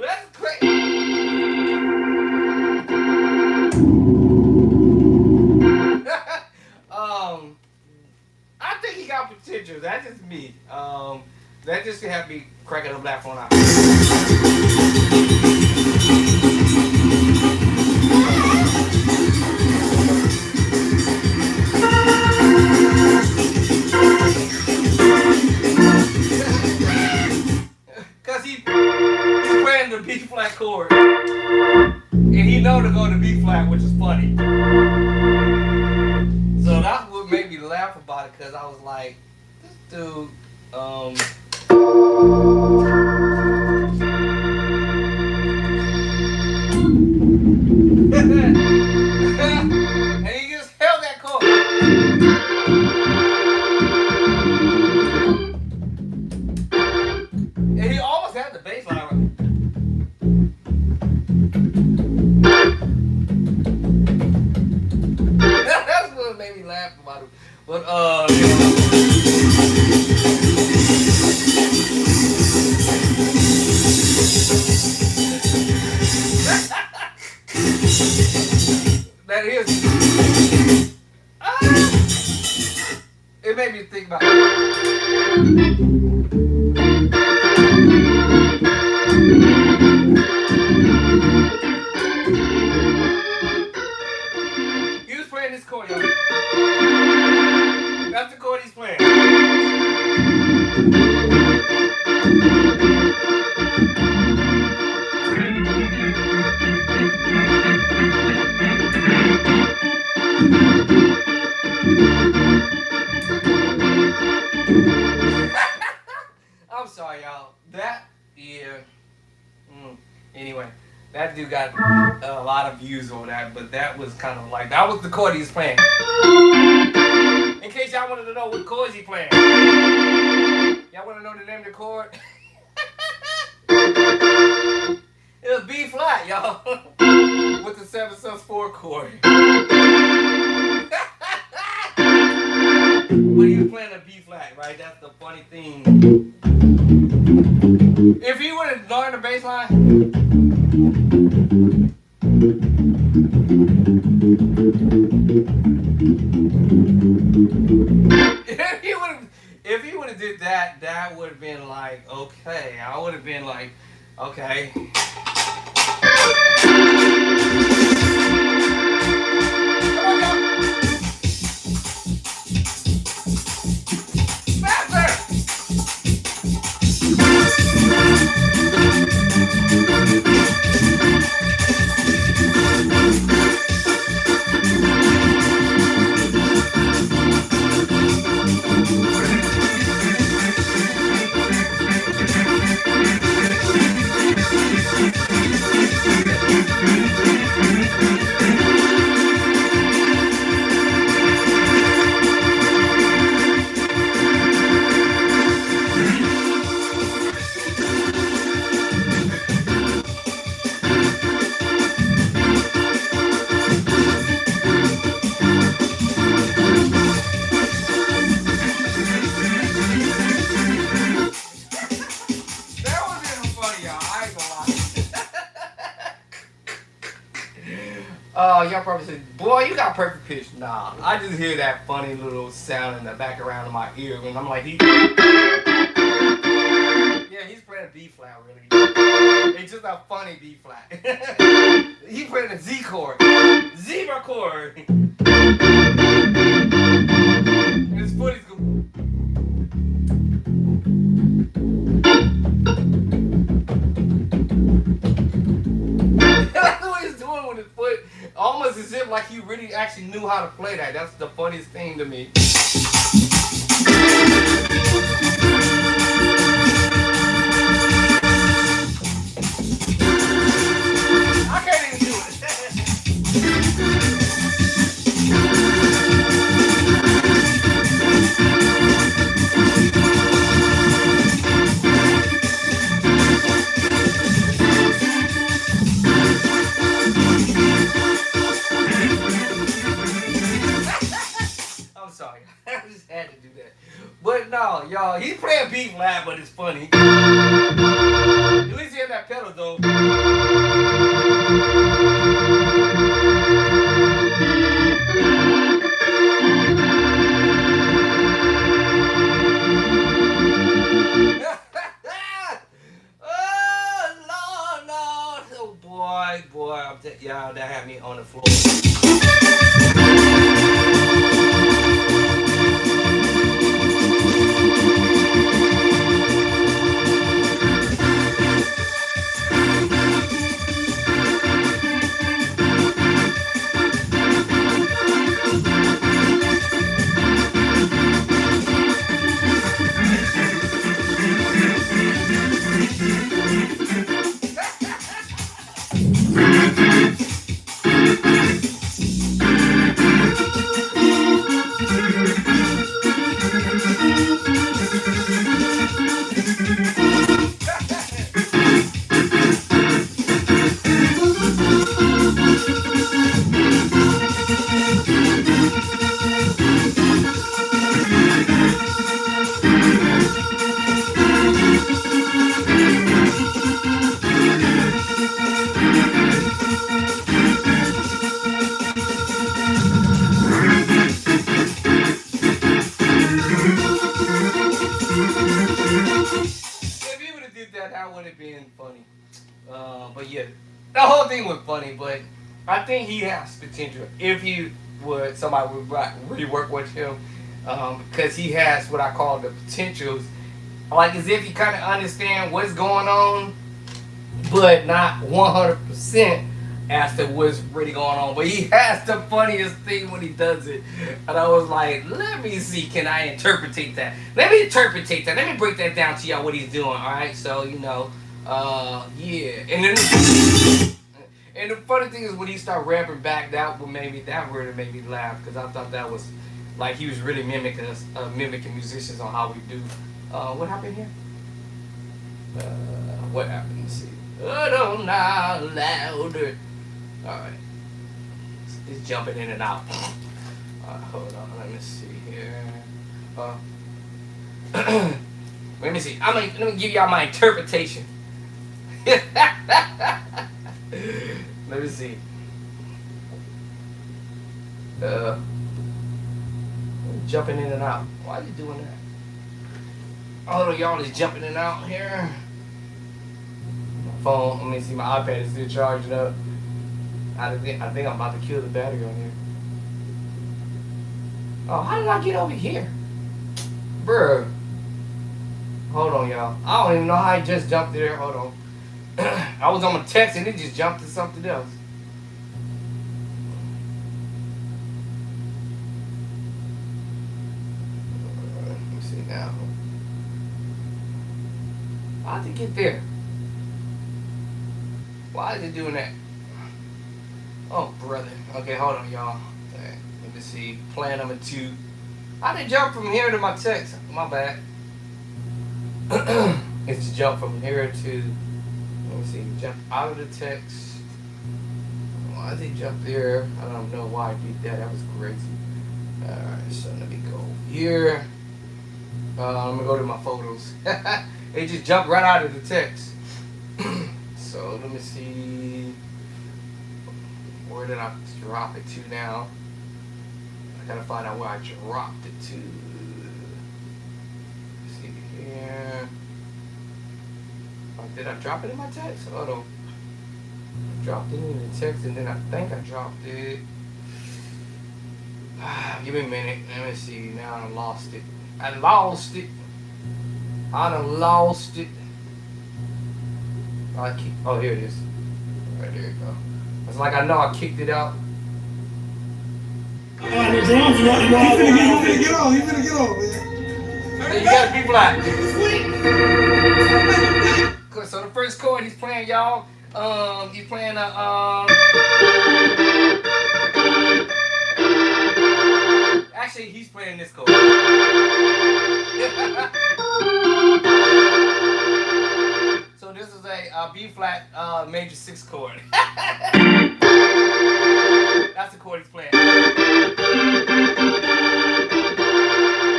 That's quick. I think he got potential. That's just me. That just have me cracking up laugh on out. Cause he's playing the B flat chord, and he know to go to B flat, which is funny. So that's what made me laugh about it, cause I was like, this dude, and he just held that chord. And he almost had the bass line. That's what made me laugh about it. But that is. It made me think about it. He was playing this chord, y'all. That's the chord he's playing. I'm sorry, y'all. That, yeah. Anyway, that dude got a lot of views on that, but that was kind of like, that was the chord he was playing. In case y'all wanted to know what chords he playing. Y'all want to know the name of the chord? It was B flat, y'all. With the 7/4 chord. But he was playing a B flat, right? That's the funny thing. If he would have learned the bass line, like, okay. I would have been like, okay. Faster! That was even funny, y'all. I ain't gonna lie. Y'all probably said, boy, you got perfect pitch. Nah, I just hear that funny little sound in the background of my ear, and I'm like, yeah, he's playing a B flat, really. It's just a funny B flat. He playing a Z chord, zebra chord. And his foot is going. That's what he's doing with his foot, almost as if like he really actually knew how to play that. That's the funniest thing to me. I can't even do it. I'm sorry. I just had to do that. But no, y'all, he's playing B flat, but it's funny. At least he had that pedal though. Oh Lord, Lord, oh boy, y'all, that had me on the floor. If he would have did that, that would have been funny. But yeah, the whole thing was funny. But I think he has potential if he would somebody would really work with him, because he has what I call the potentials. Like as if he kind of understand what's going on, but not 100% as to what's really going on. But he has the funniest thing when he does it. And I was like, let me see, can I interpretate that? Let me interpretate that. Let me break that down to y'all what he's doing, alright? So, yeah. And the funny thing is when he started rapping back, that really made me laugh, because I thought that was like he was really mimicking us, mimicking musicians on how we do. What happened here? What happened? Let's see. Oh, now louder. Alright. It's jumping in and out. Hold on. Let me see here. Let me see. Let me give y'all my interpretation. Let me see. Jumping in and out. Why are you doing that? Hold on, y'all is jumping in and out here. My phone, let me see, my iPad is still charging up. I think I'm about to kill the battery on here. Oh, how did I get over here? Bruh. Hold on, y'all. I don't even know how I just jumped there. Hold on. I was on my text and it just jumped to something else. Let me see now. How did it get there? Why is it doing that? Oh, brother. Okay, hold on, y'all. Okay, let me see. Plan number 2. How did it jump from here to my text? My bad. It's to jump from here to, let me see, jump out of the text. Why did it jump there? I don't know why I did that. That was crazy. Alright, so let me go here. I'm gonna go to my photos. It just jumped right out of the text. So let me see. Where did I drop it to now? I gotta find out where I dropped it to. Let's see here. Did I drop it in my text? Hold on. I dropped it in the text and then I think I dropped it. Give me a minute. Let me see. Now I done lost it. I done lost it. Oh, here it is. Right there you go. It's like I know I kicked it out. He finna get on, man. So you gotta be black. So the first chord he's playing, y'all. He's playing actually he's playing this chord. So this is a B flat major 6 chord. That's the chord he's playing.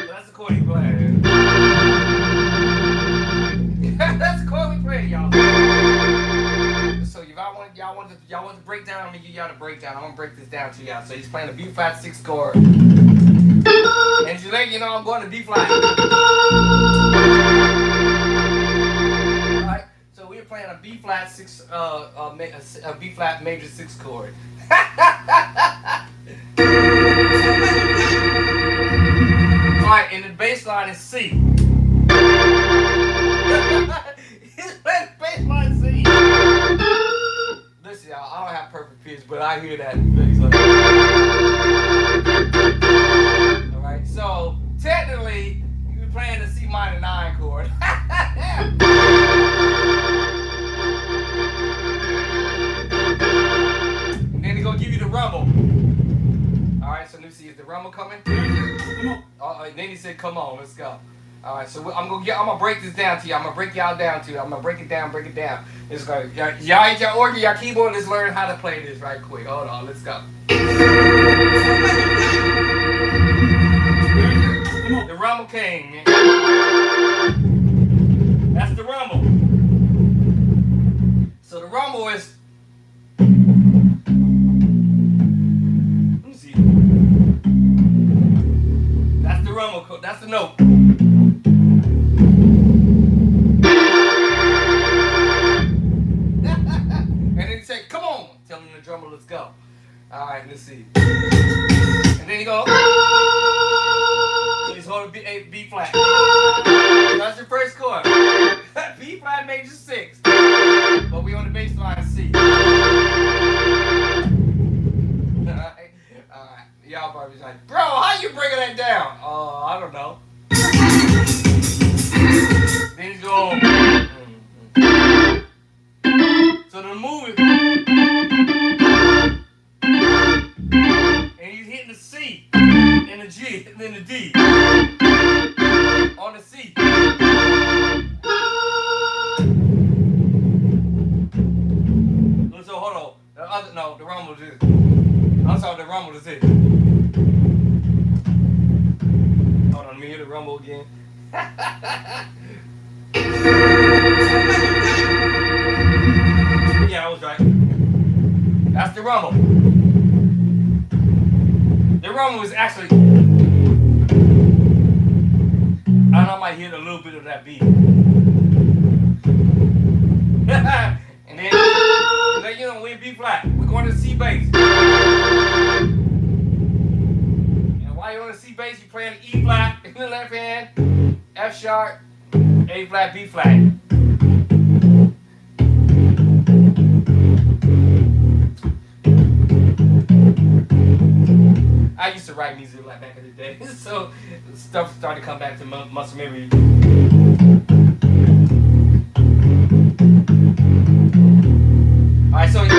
That's the chord he's playing. That's the chord we playing, y'all. So if y'all want the breakdown, I'm gonna give y'all the breakdown. I'm gonna break this down to y'all. So he's playing a B flat 6 chord. And to let you know, I'm going to B flat. Alright, so we're playing a B flat 6, a B flat major 6 chord. Alright, and the bass line is C. He's playing bass line C. Listen, y'all, I don't have perfect pitch, but I hear that bass line. Alright, so technically, you're playing the C minor 9 chord. And then he's gonna give you the rumble. Alright, so let me see, is the rumble coming? And then he said, come on, let's go. Alright, so I'm gonna break this down to you. I'm gonna break y'all down to you. I'm gonna break it down. It's going y'all hit your organ, y'all keyboard, let's learn how to play this right quick. Hold on, let's go. The rumble king. That's the rumble. So the rumble is, let me see. That's the rumble, that's the note. And then he say, come on, tell him the drummer, let's go. Alright, let's see. And then he go, so he's holding B flat. That's your first chord. B flat major 6. But we on the bass line C. Alright. Y'all probably like, bro, how you breaking that down? I don't know. Then he's going. So the movie. And he's hitting the C and the G and then the D. On the C. So hold on. The rumble is this. I'm sorry, the rumble is this. Hold on, let me hear the rumble again. Yeah, I was right. That's the rumble. The rumble is actually, I don't know, might hit a little bit of that beat. And then you know, we in B flat. We're going to C bass. And while you're on the C bass, you're playing the E flat in the left hand, F sharp, A flat, B flat. I used to write music like back in the day, so stuff started to come back to muscle memory. Alright, so you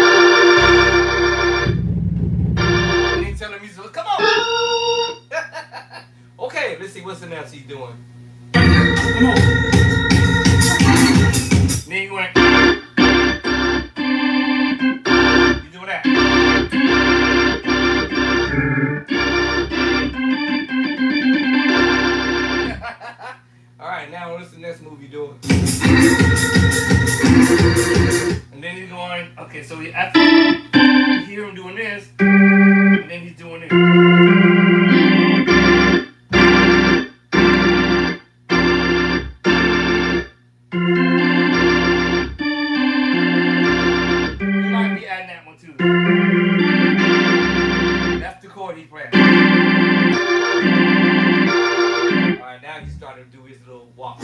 tell the music, come on! Okay, let's see what's the else he's doing. Come on. Then you went. You doing that? Alright, now what's the next move you doing? And then he's going, okay, so after you hear him doing this, and then he's doing this. You might be adding that one too. That's the chord he's playing. Alright, now he's starting to do his little walk.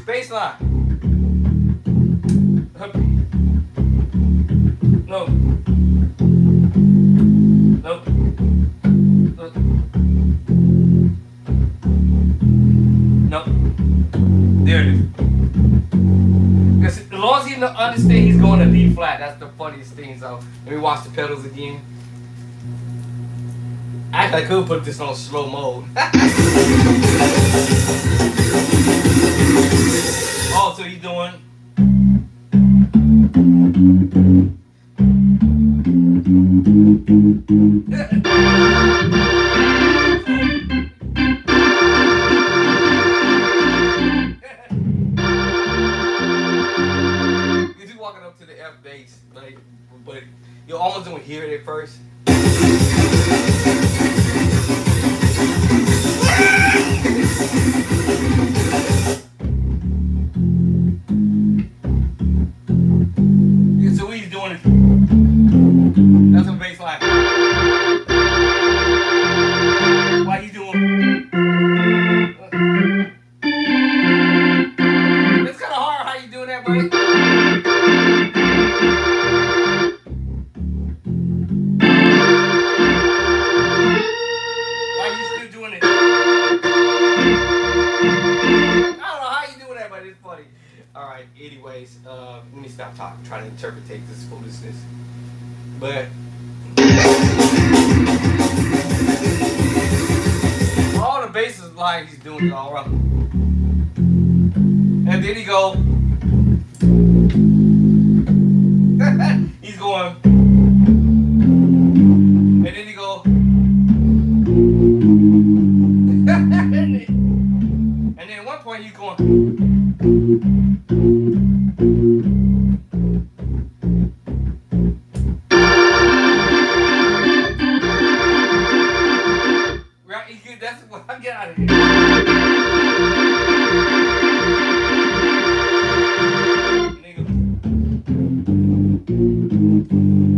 Bass line. No. No. No. There it is. Because as long as he understands he's going to B flat, that's the funniest thing. So let me watch the pedals again. I could put this on slow mode. Oh, so he's doing. You're just walking up to the F bass, like, but you almost don't hear it at first. So what he's doing is that's a bass line. Why you doing? It's kind of hard how you doing that, buddy. Why you still doing it? I don't know how you doing that, but it's funny. All right. Anyways, let me stop talking, trying to interpret this foolishness. But all the bass line he's doing is all right. And then he go. He's going. And then he go. And then at one point he's going. Right, that's what I get out of here. And then go.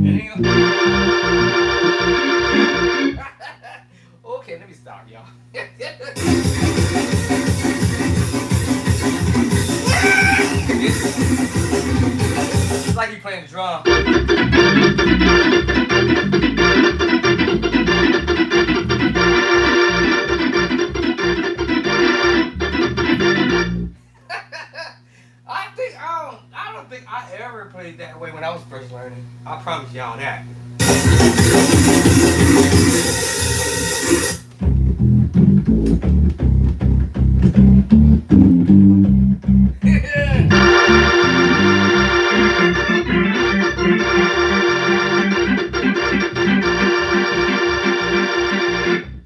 And then go. Okay, let me stop, y'all. It's like you playing the drum. I don't think I ever played that way when I was first learning. I promise y'all that.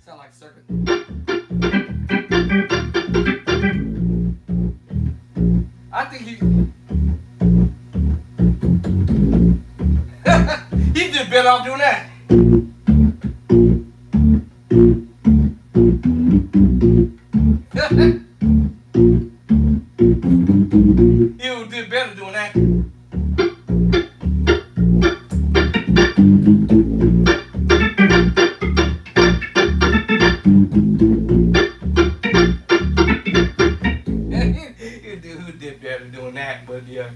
Sound like circuit. I think You did better doing that. You did better doing that, but yeah.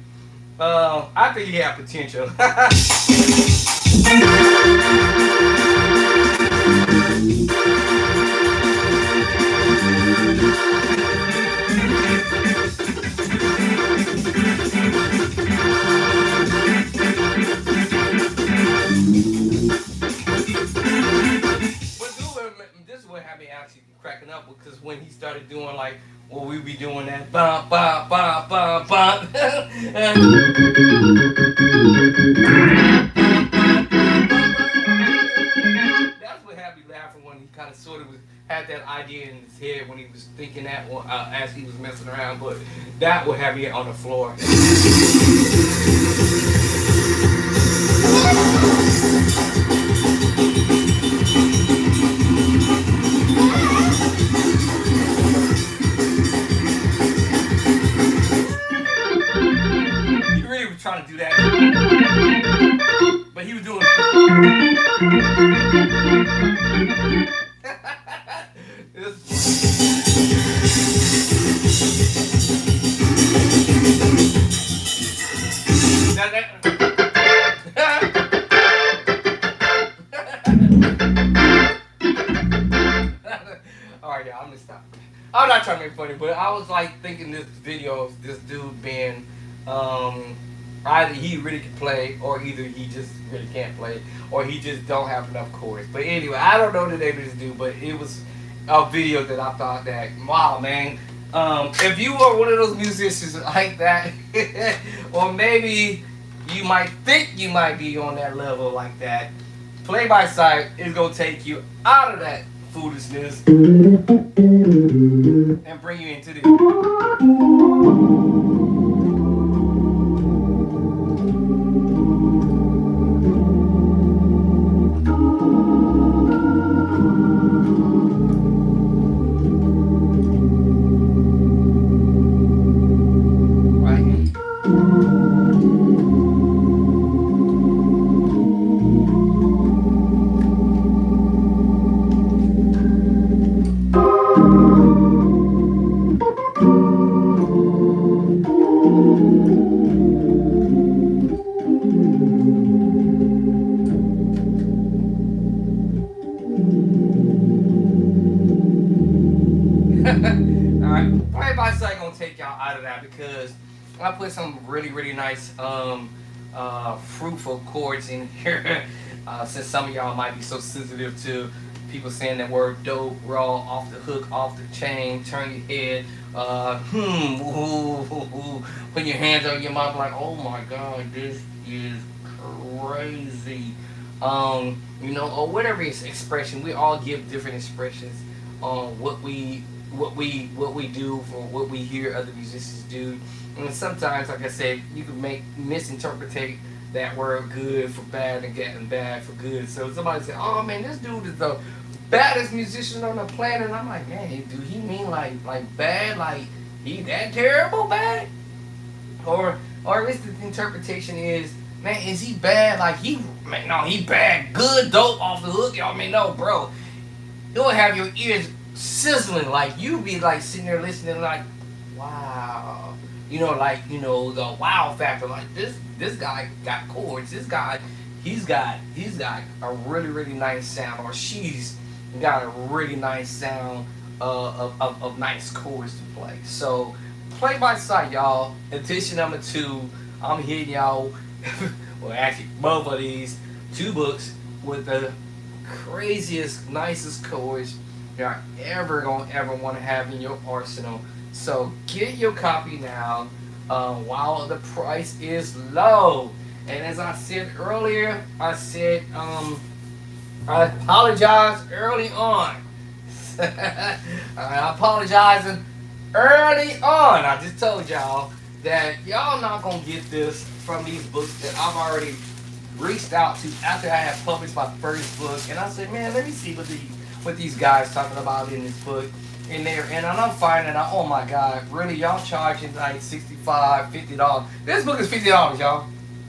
I think he had potential. This is what had me actually cracking up because when he started doing like what we be doing that bump bump bump bump bump. That's what had me laughing when he kind of sort of had that idea in his head when he was thinking that as he was messing around. But that would have me on the floor. He really was trying to do that, but he was doing. Alright, y'all, I'm gonna stop. I'm not trying to make funny, but I was like thinking this video of this dude being either he really can play or either he just really can't play or he just don't have enough chords. But anyway, I don't know the name of this dude, but it was a video that I thought that, wow, man, if you are one of those musicians like that, or maybe you might think you might be on that level like that, Play by Sight is going to take you out of that foolishness and bring you into the... Alright, Play by Sight gonna take y'all out of that because I put some really nice fruitful chords in here. Since some of y'all might be so sensitive to people saying that word dope, raw, off the hook, off the chain, turn your head, put your hands on your mouth like, oh my god, this is crazy. You know, or whatever expression. We all give different expressions on what we do for what we hear other musicians do. And sometimes, like I said, you can misinterpret that word good for bad and getting bad for good. So somebody say, oh man, this dude is the baddest musician on the planet. And I'm like, man, do he mean like bad, like he that terrible bad? Or at least the interpretation is, man, is he bad? Like he bad, good, dope, off the hook. Y'all may know, bro. You'll have your ears sizzling, like you be like sitting there listening, like, wow, the wow factor. Like this guy got chords. This guy, he's got a really nice sound, or she's got a really nice sound of nice chords to play. So Play by Sight, y'all. Edition number 2. I'm hitting y'all. Well, actually, both of these 2 books with the craziest, nicest chords you're ever want to have in your arsenal. So get your copy now while the price is low. And as I said earlier, I apologize early on. I'm apologizing early on. I just told y'all that y'all not gonna get this from these books that I've already reached out to after I had published my first book. And I said, man, let me see what these guys talking about in this book. in there, and I'm finding out, oh my God, really, y'all charging like $65, $50. This book is $50, y'all.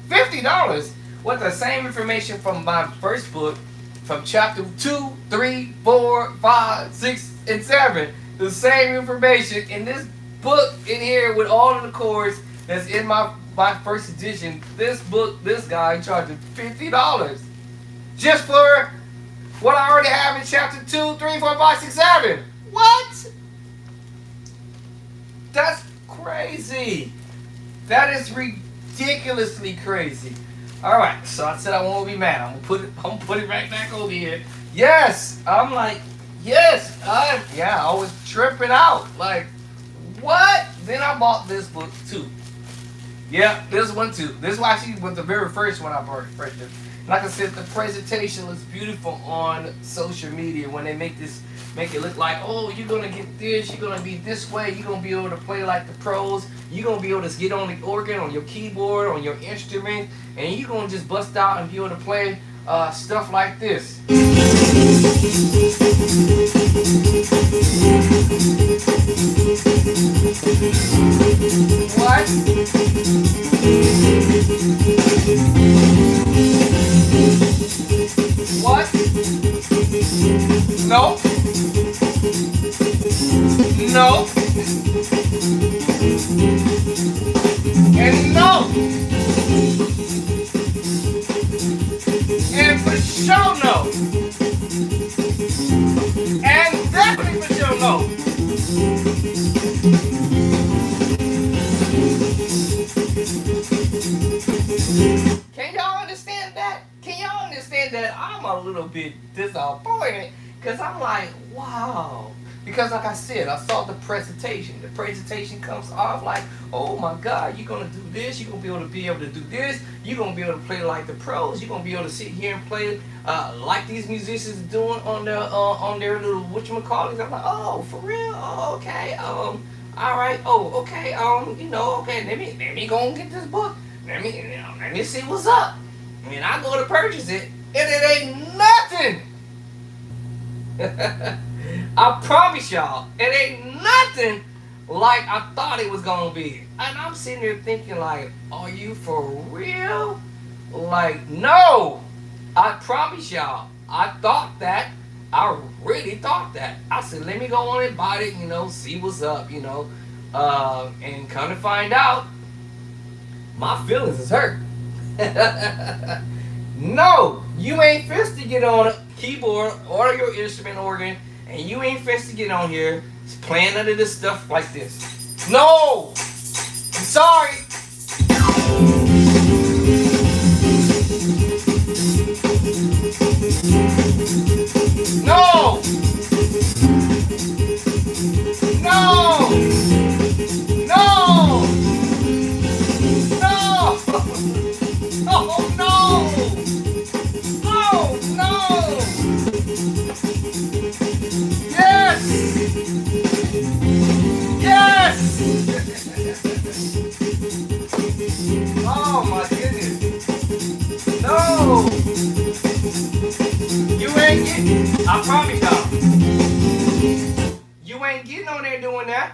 $50 with the same information from my first book, from chapter 2, 3, 4, 5, 6, and 7. The same information in this book in here with all of the chords that's in my first edition. This book, this guy charging $50 just for what I already have in chapter 2, 3, 4, 5, 6, 7. What? That's crazy. That is ridiculously crazy. All right, so I said I won't be mad. I'm gonna put it right back over here. Yes, I'm like, yes, I was tripping out. Like, what? Then I bought this book too. Yeah, this one too. This one actually was the very first one I purchased. Like I said, the presentation looks beautiful on social media when they make it look like, oh, you're gonna get this, you're gonna be this way, you're gonna be able to play like the pros, you're gonna be able to get on the organ, on your keyboard, on your instrument, and you're gonna just bust out and be able to play stuff like this. What? What? No. No. And no. And for sure no. And definitely for sure no. Can y'all understand that? Can y'all understand that? I'm a little bit disappointed because I'm like, wow. Because like I said, I saw the presentation. The presentation comes off like, oh my God, you're going to do this. You're going to be able to do this. You're going to be able to play like the pros. You're going to be able to sit here and play like these musicians are doing on their little whatchamacallits. I'm like, oh, for real? Oh, okay. All right. Oh, okay. Okay. Let me go and get this book. Let me see what's up. I mean, I go to purchase it, and it ain't nothing. I promise y'all, it ain't nothing like I thought it was gonna be. And I'm sitting there thinking like, are you for real? Like, no. I promise y'all, I thought that. I really thought that. I said, let me go on and buy it, see what's up, and come to find out, my feelings is hurt. No, you ain't fist to get on a keyboard or your instrument organ, and you ain't fist to get on here playing under this stuff like this. No! I'm sorry! No! No! No! No! Oh no! Oh no! Yes! Yes! Oh my goodness! No! You ain't getting. I promise y'all. You ain't getting on there doing that.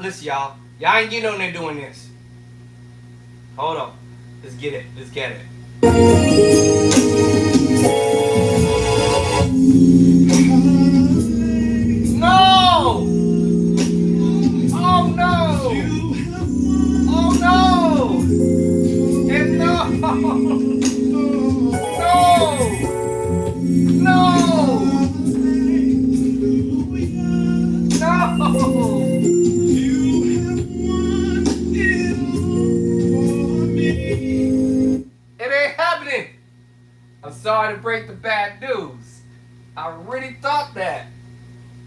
Listen, y'all. Y'all ain't getting on there doing this. Hold on. Let's get it. Let's get it. No! Oh no! Oh no! And no! No! No! No! It ain't happening. I'm sorry to break the bad news. I really thought that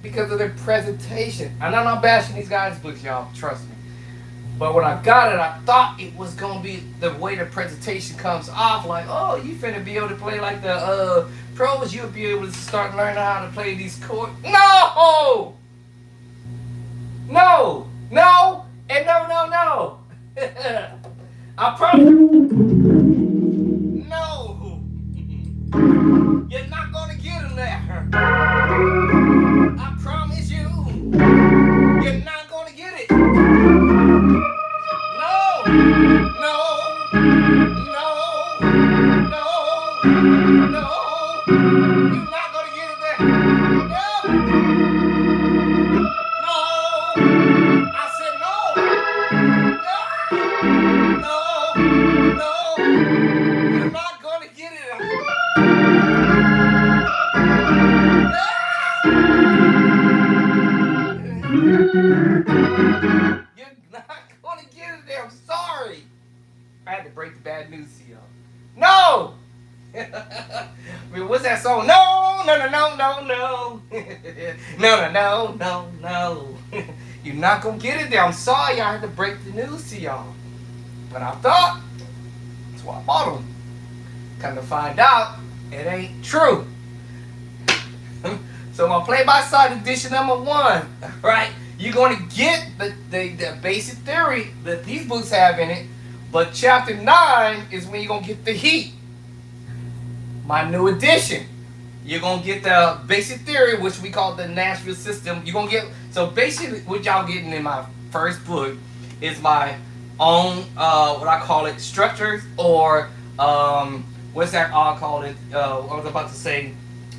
because of their presentation. And I'm not bashing these guys' books, y'all. Trust me. But when I got it, I thought it was gonna be the way the presentation comes off. Like, oh, you finna be able to play like the pros. You'll be able to start learning how to play these chords. No! No! No! And no, no, no! I promise. No! You're not gonna get him there. I promise. You're not gonna get it there. I'm sorry. I had to break the bad news to y'all. No! I mean, what's that song? No, no, no, no, no, no. No, no, no, no, no. You're not gonna get it there. I'm sorry I had to break the news to y'all. But I thought, that's why I bought them. Come to find out, it ain't true. So my play-by-side edition number 1, right? You're going to get the basic theory that these books have in it, but chapter 9 is when you're going to get the heat. My new edition. You're going to get the basic theory, which we call the Nashville system. You're going to get, so basically what y'all getting in my first book is my own, what I call it, structures, or what's that I call it, I was about to say,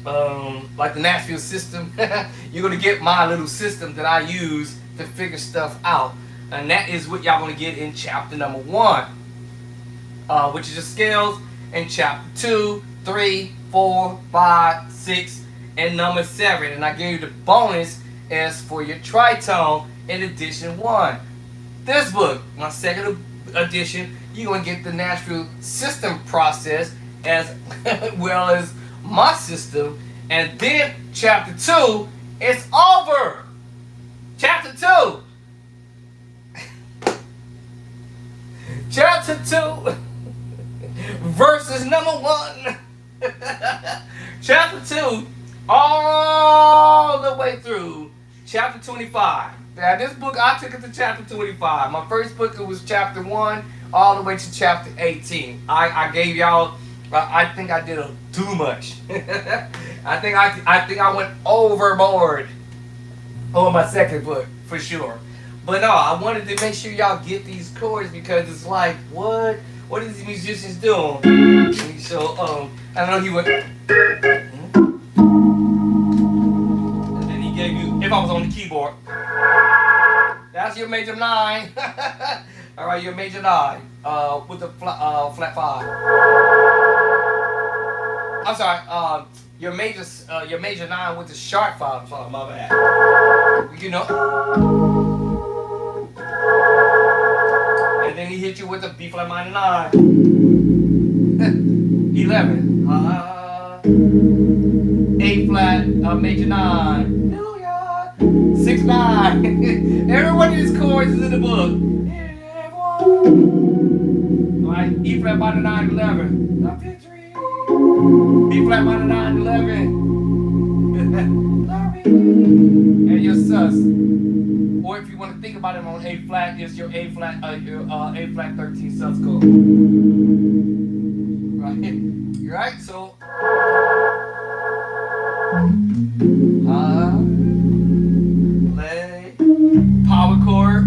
like the Nashville system. You're going to get my little system that I use to figure stuff out. And that is what y'all going to get in chapter number 1, which is the scales, in chapter 2, 3, 4, 5, 6, and number 7. And I gave you the bonus as for your tritone in edition 1. This book, my second edition, you're going to get the Nashville system process as well as my system. And then chapter 2, it's over. Chapter 2. Chapter 2 verses number 1. Chapter 2 all the way through chapter 25. Now this book, I took it to chapter 25. My first book, it was chapter 1 all the way to chapter 18. I gave y'all, I think I did too much. I think I went overboard on my second book, for sure. But no, I wanted to make sure y'all get these chords, because it's like, what are these musicians doing? So, I know he went, and then he gave you, if I was on the keyboard, that's your major 9. All right, your major 9, with the flat 5. I'm sorry, your major 9 with the sharp 5. Sorry, my bad. You know. And then he hit you with a B flat minor 9. 11. A flat, major 9. Hallelujah. 6, 9. Every one of these chords is in the book. Alright, E flat minor 9, 11. The victory. B flat minor 9, 11. Glory. And your sus. Or if you want to think about it on A flat, is your A flat 13 sus chord. Right? You're right? So lay power chord.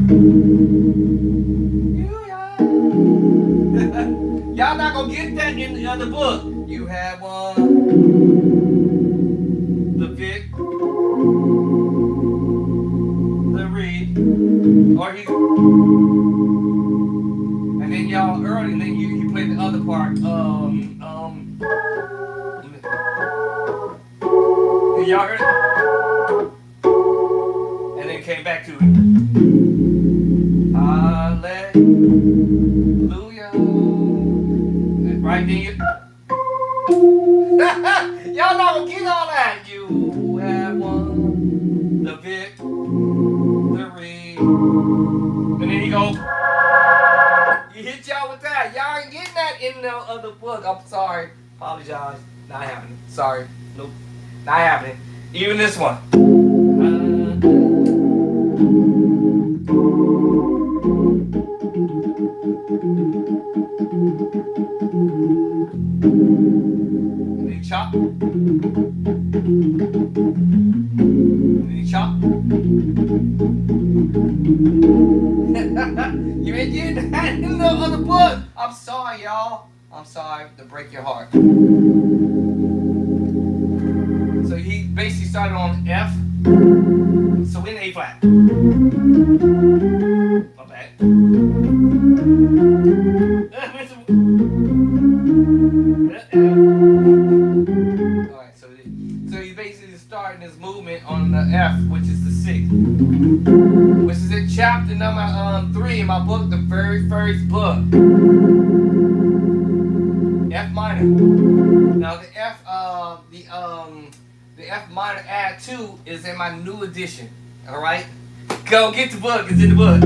Y'all not gonna get that in the other book. You have one. The Vic. The Re. Or he. And then y'all early, then you played the other part. Y'all heard it? And then came back to it. Hallelujah. Right then you. Y'all not gonna get all that. You have one. The Vic. The Re. And then he go. He hit y'all with that. Y'all ain't getting that in the other book. I'm sorry. Apologize. Not happening. Sorry. Nope. Not happening. Even this one. And then chop. And then chop. You ain't getting that in the other book. I'm sorry, y'all. I'm sorry to break your heart. So he basically started on F. So in A flat. My bad. Alright, so he basically starting his movement on the F, which is the 6th. which is in chapter number 3 in my book, the very first book. F minor. Now the F minor add 2 is in my new edition. All right, go get the book. It's in the book.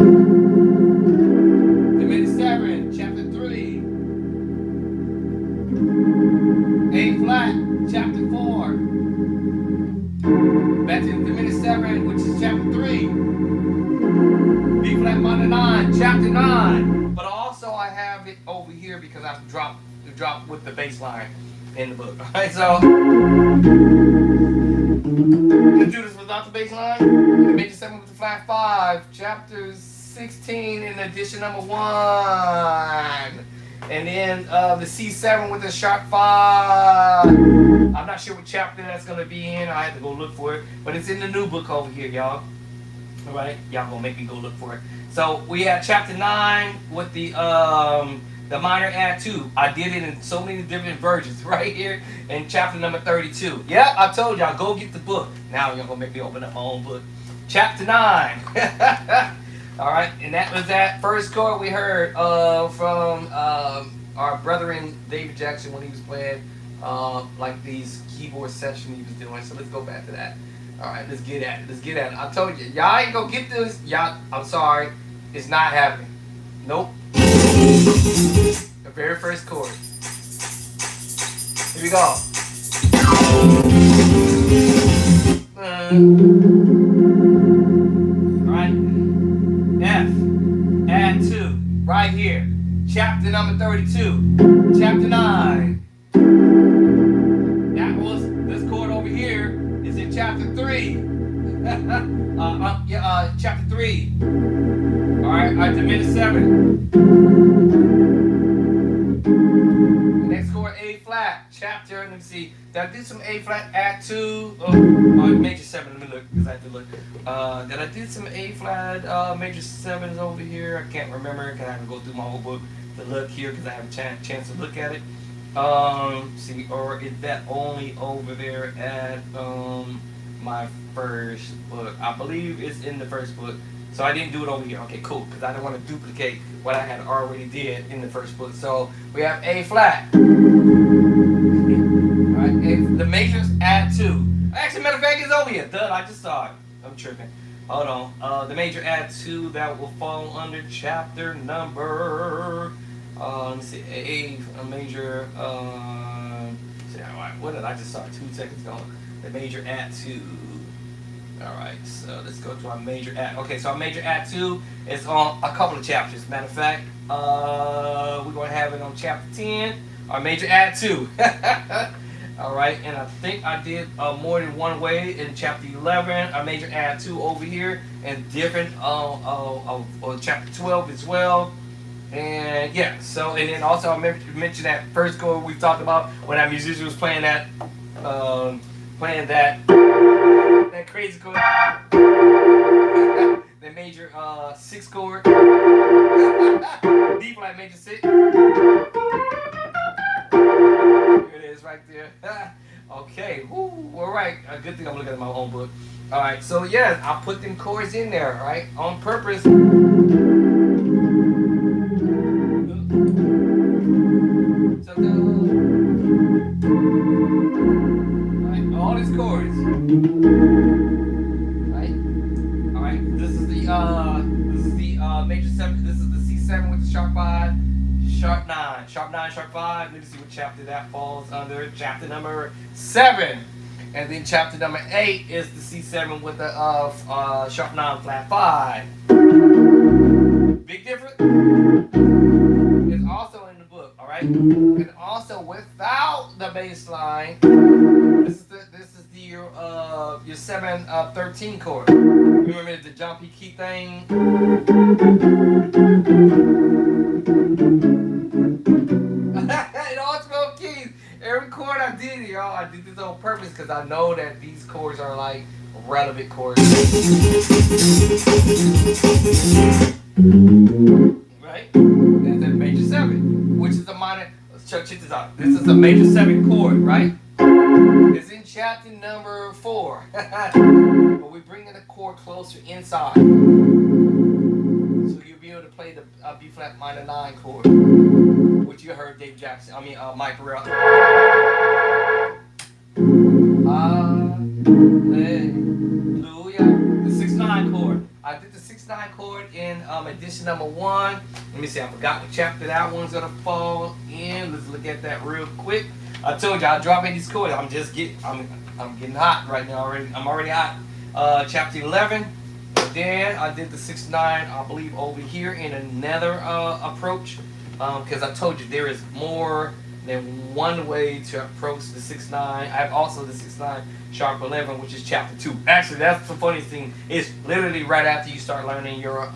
Diminished 7, chapter 3. A flat, chapter 4. Back to the diminished 7, which is chapter 3. B flat minor 9, chapter 9. But also I have it over here because I've dropped with the bass line in the book. Alright, so let's do this without the bass line. The major 7 with the flat 5, chapter 16 in edition number 1. And then the C7 with the sharp 5. I'm not sure what chapter that's going to be in. I have to go look for it. But it's in the new book over here, y'all. Alright? Y'all going to make me go look for it. So we have chapter 9 with the minor add 2. I did it in so many different versions right here in chapter number 32. Yeah, I told y'all, go get the book. Now y'all going to make me open up my own book. Chapter 9. Alright, and that was that first chord we heard from our brethren David Jackson when he was playing like these keyboard sessions he was doing. So let's go back to that. Alright, let's get at it. Let's get at it. I told you, y'all ain't gonna get this. Y'all, I'm sorry. It's not happening. Nope. The very first chord. Here we go. Alright. F, add 2, right here. Chapter number 32. Chapter 9. That was, this chord over here is in chapter 3. Chapter 3. Alright, I diminished 7. The next chord, A flat. Chapter, let me see. Did I do some A flat, add 2? Major 7, let me look, because I have to look. Did I do some A flat, major 7s over here? I can't remember, because I have to go through my whole book to look here, because I have a chance to look at it. See, or is that only over there at my first book? I believe it's in the first book. So I didn't do it over here. Okay, cool, because I don't want to duplicate what I had already did in the first book. So we have A flat. Alright, the majors add 2. Actually, matter of fact, it's over here. Duh, I just saw it. I'm tripping. Hold on. The major add 2, that will fall under chapter number. Let me see. A major. What did I just saw 2 seconds ago? The major add 2. Alright, so let's go to our major add. Okay, so our major add 2 is on a couple of chapters. Matter of fact, we're going to have it on chapter 10. Our major add 2. Alright, and I think I did more than one way in chapter 11. Our major add 2 over here, and different of chapter 12 as well. And yeah, so, and then also I mentioned that first chord we talked about when our musician was playing that crazy chord. The major 6 chord. D flat major 6. Here it is right there. Okay, woo, alright. Good thing I'm looking at my own book. Alright, so yeah, I put them chords in there, right? On purpose. Right, all these chords. Right? Alright, this is the major 7, this is the C7 with the sharp 5, sharp 9, sharp 9, sharp 5. Let me see what chapter that falls under. Chapter number 7. And then chapter number 8 is the C7 with the sharp 9 flat 5. Big difference? It's also in the book, alright? And also without the bass line, this is your 7-13 chord. Remember the jumpy key thing? In all 12 keys. Every chord I did, y'all, I did this on purpose because I know that these chords are like relevant chords. Right? That's a major 7, which is a minor. Check this out. This is a major 7 chord, right? It's in chapter chapter number 4. But we're bringing the chord closer inside. So you'll be able to play the B flat minor 9 chord, which you heard Dave Jackson, Mike Burrell. Hallelujah. The 6-9 chord. I did the 6-9 chord in edition number 1. Let me see, I forgot what chapter that one's gonna fall in. Let's look at that real quick. I told you I'll drop in these chords. I'm getting hot right now already. I'm already hot. Chapter 11. And then I did the 6-9, I believe, over here in another approach. Because I told you there is more than one way to approach the 6-9. I have also the 6-9 sharp 11, which is chapter 2. Actually, that's the funniest thing. It's literally right after you start learning your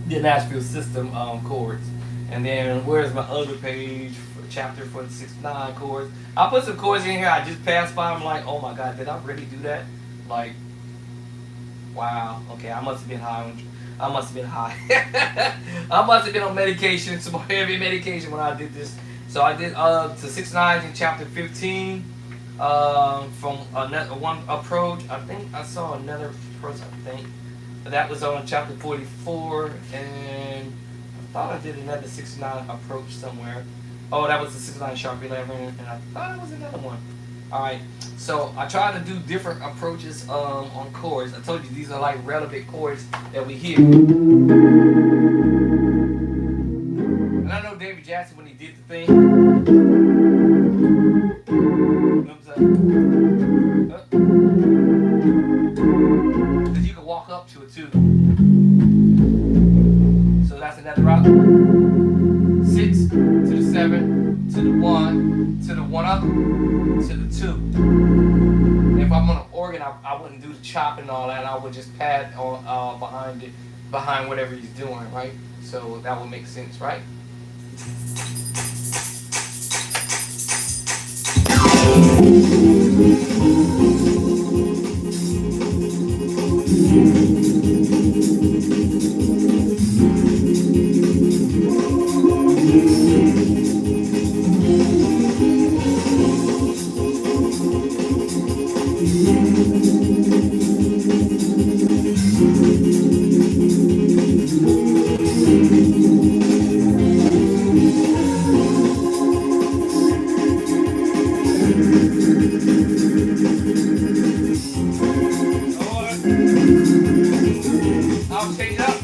the Nashville system chords. And then where's my other page for chapter for the 6-9 chords? I put some chords in here. I just passed by. I'm like, oh my God, did I really do that? Like, wow. Okay, I must have been high. I must have been high. I must have been on medication, some heavy medication when I did this. So I did the 6-9 in chapter 15 from another one approach. I think I saw another approach. I think that was on chapter 44, and I thought I did another 6-9 approach somewhere. Oh, that was the 6-9 sharp 11, and I thought it was another one. All right, so I try to do different approaches on chords. I told you these are like relevant chords that we hear. And I know David Jackson, when he did the thing, because you can walk up to it too. So that's another route. 6 to the 7 to the 1 to the 1 up to the 2. And if I'm on an organ, I wouldn't do the chop and all that. I would just pad on behind whatever he's doing, right? So that would make sense, right? I'll change it up.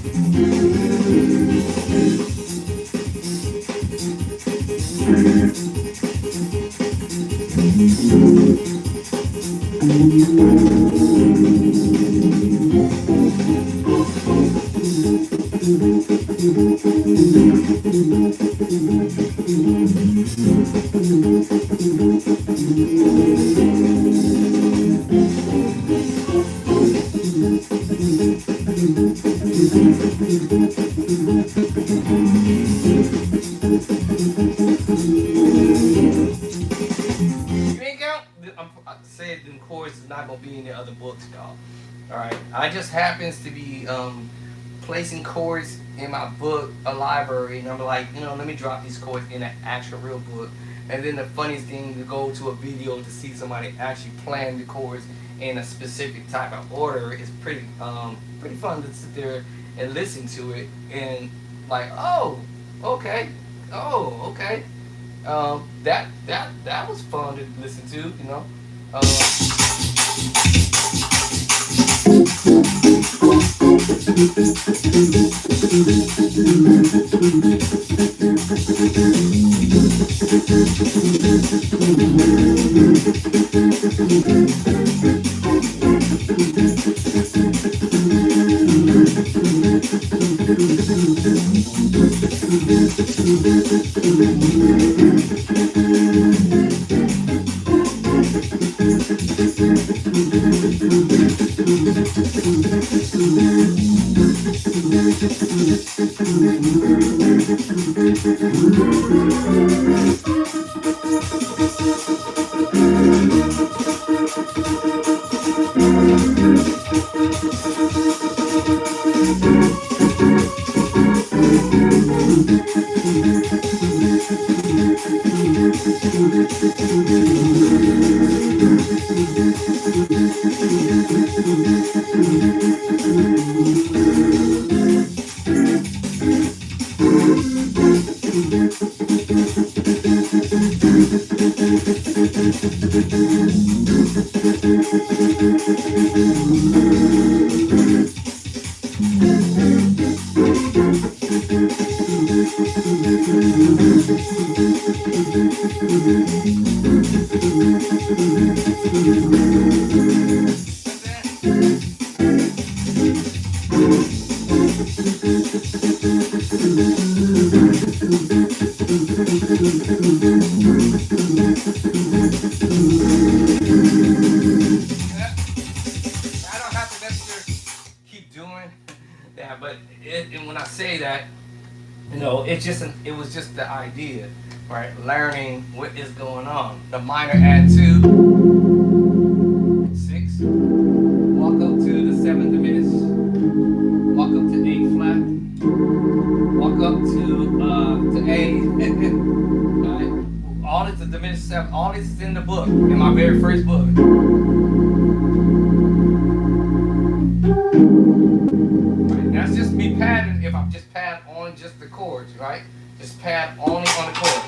I said the chords is not gonna be in the other books, y'all. All right, I just happens to be placing chords in my book, a library, and I'm like, let me drop these chords in an actual real book. And then the funniest thing, to go to a video to see somebody actually playing the chords in a specific type of order is pretty fun to sit there and listen to it and like, oh, okay, that was fun to listen to, I don't have to necessarily keep doing that, but and when I say that, it was just the idea, right? Learning what is going on. The minor add 2, 6. Walk up to the 7th diminished. Walk up to A flat. Walk up to A. Right? All this is diminished 7. All this is in the book, in my very first book. Right? That's just me padding. If I'm just pad on just the chords, right? Just pad only on the chord.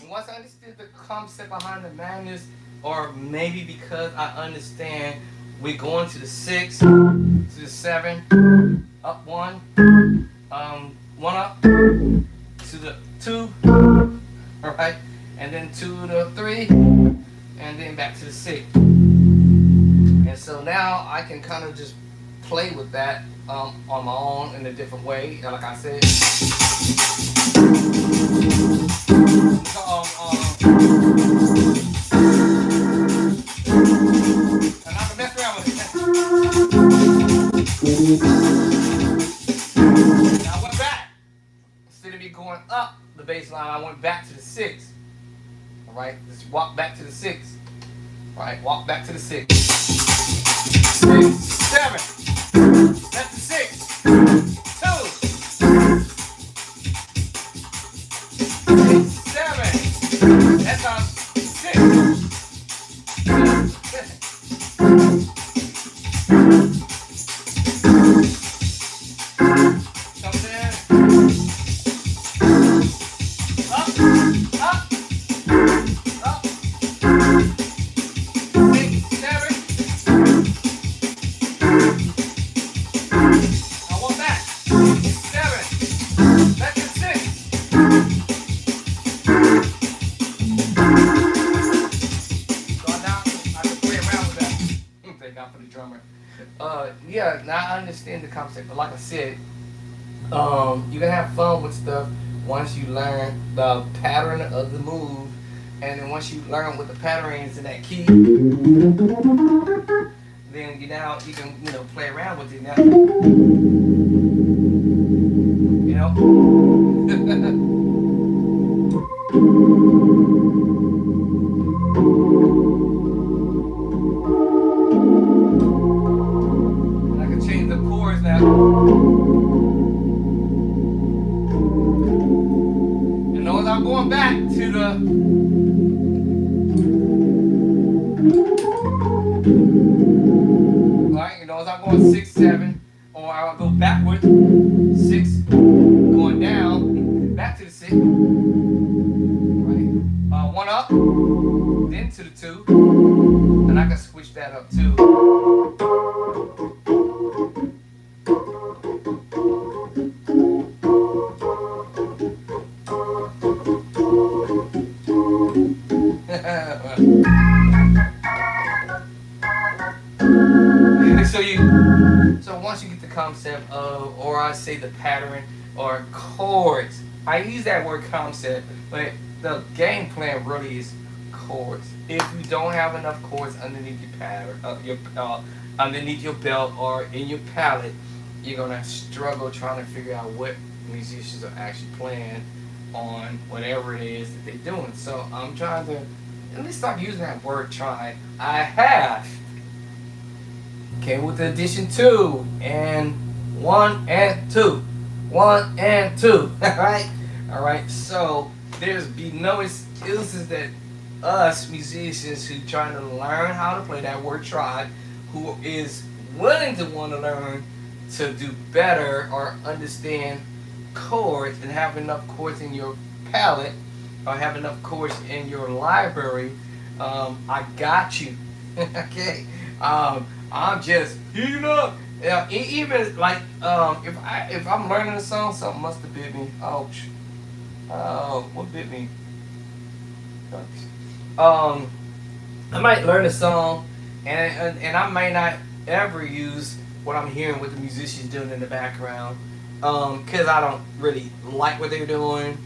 Once I understood the concept behind the madness, or maybe because I understand we're going to the 6, to the 7, up 1, 1 up, to the 2, alright, and then 2 to the 3, and then back to the 6. And so now I can kind of just play with that on my own in a different way, like I said. And I can mess around with it. Now I went back. Instead of me going up the bass line, I went back to the 6. Alright, just walk back to the 6. Alright, walk back to the 6. 6, 7. That's the 6. 2. 7. That's our 6. Comes in. Up, up, up. 6, 7. I want that. 7. That's the 6. For the drummer. Yeah, now I understand the concept, but like I said, you can have fun with stuff once you learn the pattern of the move, and then once you learn what the pattern is in that key, then you can play around with it now. And notice I'm going back to the right, notice I'm going 6, 7, or I'll go backward, 6, going down, Right? One up, then to the two, and I can switch that up too. So once you get the concept of, or I say the pattern or chords, I use that word concept, but the game plan really is chords. If you don't have enough chords underneath your pattern, underneath your belt or in your palette, you're gonna struggle trying to figure out what musicians are actually playing on whatever it is that they're doing. So I'm trying to at least stop using that word trying. I have came with the addition 2 and 1 and 2. 1 and 2. Alright? Alright, so there's be no excuses that us musicians who trying to learn how to play that word try, who is willing to want to learn to do better or understand chords and have enough chords in your palette or have enough chords in your library, I got you. Okay? I'm just heating up. Yeah, even like if I'm learning a song, something must have bit me. Ouch. Oh, what bit me? I might learn a song, and I may not ever use what I'm hearing, what the musician's doing in the background, because I don't really like what they're doing.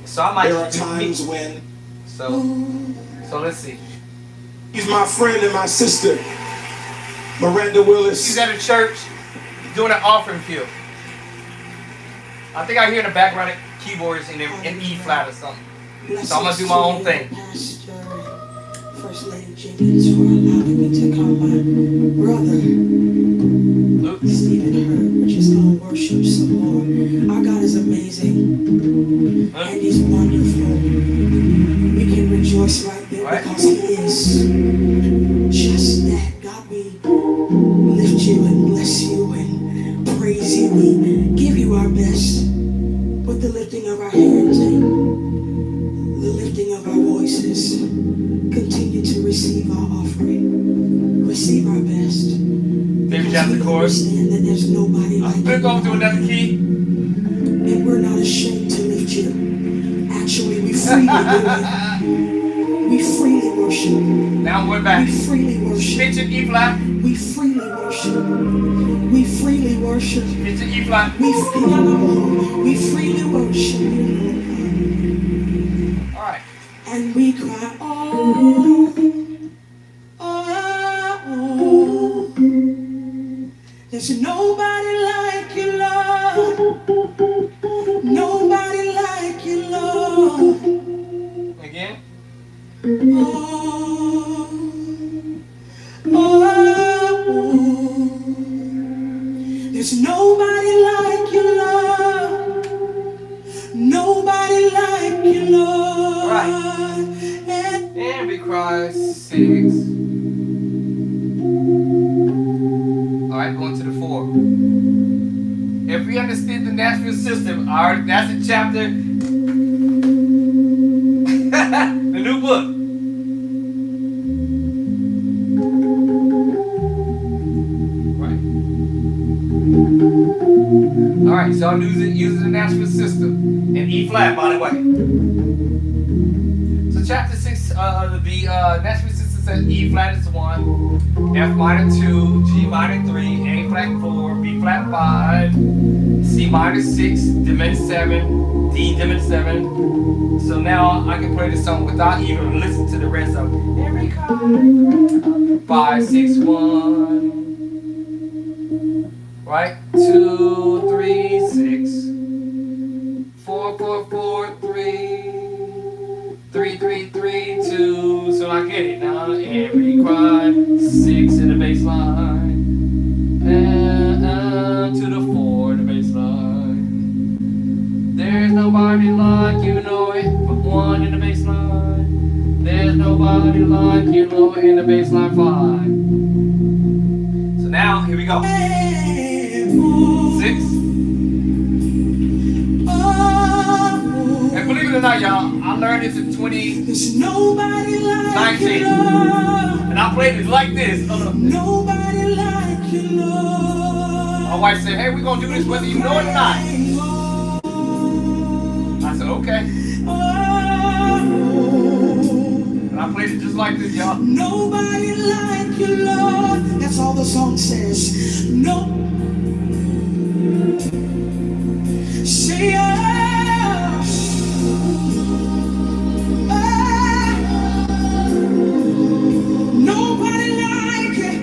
So I might. There are times when. So let's see. He's my friend and my sister, Miranda Willis. She's at a church doing an offering field. I think I hear in the background keyboards in E flat or something. So I'm gonna do my own thing. First Lady Jenkins for allowing me to call my brother Stephen Hurd. We're just gonna worship some more. Our God is amazing and He's wonderful. We can rejoice right there because He is just that. God, we lift You and bless You and praise You. We give You our best with the lifting of our hands and the lifting of our voices. Continue to receive our offering. Receive our best. David Johnson chorus. Understand that there's nobody like flip over to another key. And we're not ashamed to lift You. Actually, we freely do it. We freely worship. Now I'm going back. We freely worship. Pitch it E flat. We freely worship. We freely worship. Pitch it E flat. We freely worship You. All right. And we cry, oh, oh, oh. There's nobody like You, Lord. Nobody like You, Lord. Again. Oh, oh, oh. There's nobody like You, Lord. Nobody like You, Lord. Right. And we cry 6. Alright, going to the 4. If we understood the Nashville system, alright, that's a chapter. The new book. Right. Alright, so I'm using the Nashville system. And E flat, by the way. So chapter 6, the Nashville system says E flat is 1, F minor 2, G minor 3, A flat 4, B flat 5, C minor 6, D minor 7, D minor 7. So now I can play the song without even listening to the rest of it. 5, 6, 1. Right? 2, 3, 6. 4, 4, 4, 3. 3, 3, 3, 2. So I get it now. Every cry. 6 in the bass line. To the 4 in the bass line. There's nobody like You, know it. 1 in the bass line. There's nobody like You, know it, in the bass line 5. So now, here we go. 6. And believe it tonight, y'all. I learned this in 2019. There's nobody like you, Lord. And I played it like this. Nobody like you, Lord. My wife said, hey, we're going to do this whether you know it or not. I said, okay. And I played it just like this, y'all. Nobody like you, Lord. That's all the song says. No. Say nobody like it.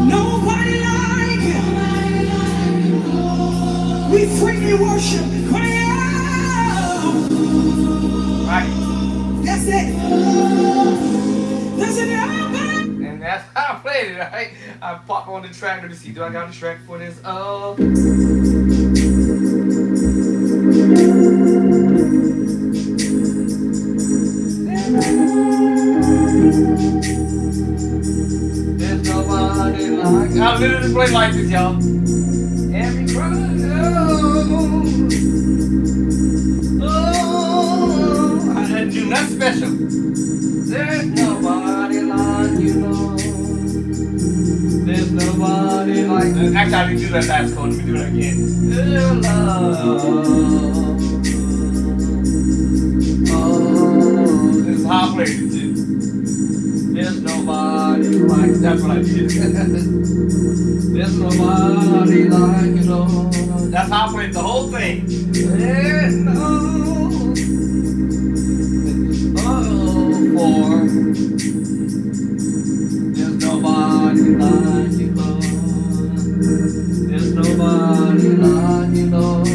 Nobody like it. We freely worship. Cry out. Right. That's it. That's it. And that's how I played it, right? I pop on the track to see, do I got a track for this? There's nobody like. I literally play like this, y'all. Every brother, oh, I didn't do nothing special. There's nobody like you, Lord. There's nobody like. Actually, I didn't do that last chord. Let me do that again. Oh, this is how I played it too. There's nobody like. That's what I did. There's nobody like you, Lord. That's how I played the whole thing. There's no. There's nobody like you, Lord. There's nobody like you, Lord.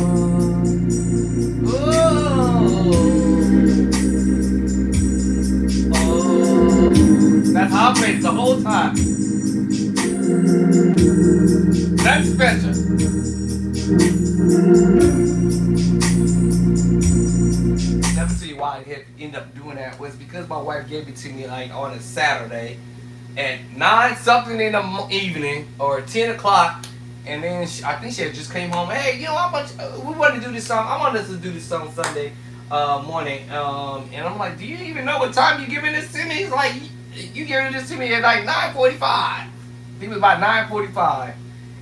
Oh, that's how I played it the whole time. That's special. Never see why I had to end up doing that was because my wife gave it to me like on a Saturday at 9 something in the evening or 10 o'clock, and then I think she had just came home. Hey, you know how much we want to do this song? I want us to do this song Sunday morning, and I'm like, do you even know what time you giving this to me? He's like, you giving this to me at like 9:45. I think it was about 9:45,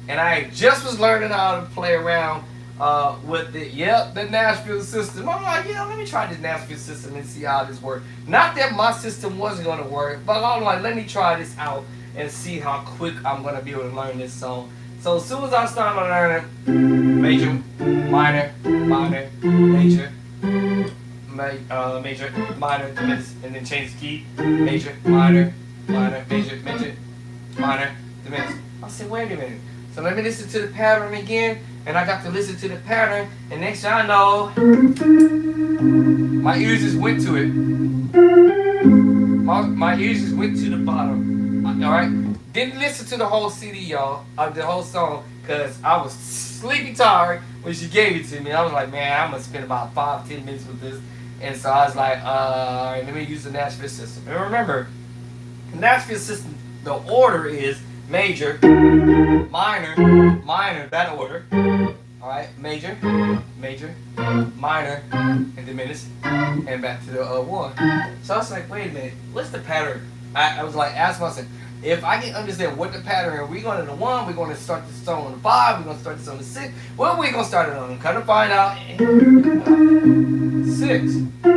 and I just was learning how to play around with the Nashville system. I'm like, let me try this Nashville system and see how this works. Not that my system wasn't going to work, but I'm like, let me try this out and see how quick I'm going to be able to learn this song. So as soon as I started learning major, minor, minor, major, major, minor, diminished, and then change the key, major, minor, minor, major, major, minor, diminished. I said, wait a minute. So let me listen to the pattern again. And I got to listen to the pattern, and next thing I know, my ears just went to it. My ears just went to the bottom. Alright? Didn't listen to the whole CD, y'all, the whole song, because I was sleepy tired when she gave it to me. I was like, man, I'm going to spend about 5-10 minutes with this. And so I was like, alright, let me use the Nashville system. And remember, the Nashville system, the order is major, minor, minor, that order. Alright, major, major, minor, and diminished, and back to the 1. So I was like, wait a minute, what's the pattern? I was like, ask myself, if I can understand what the pattern is, we're going to the 1, we're going to start this song on the 5, we're going to start this on the 6. What are we going to start it on? Kind of find out. 6, 4,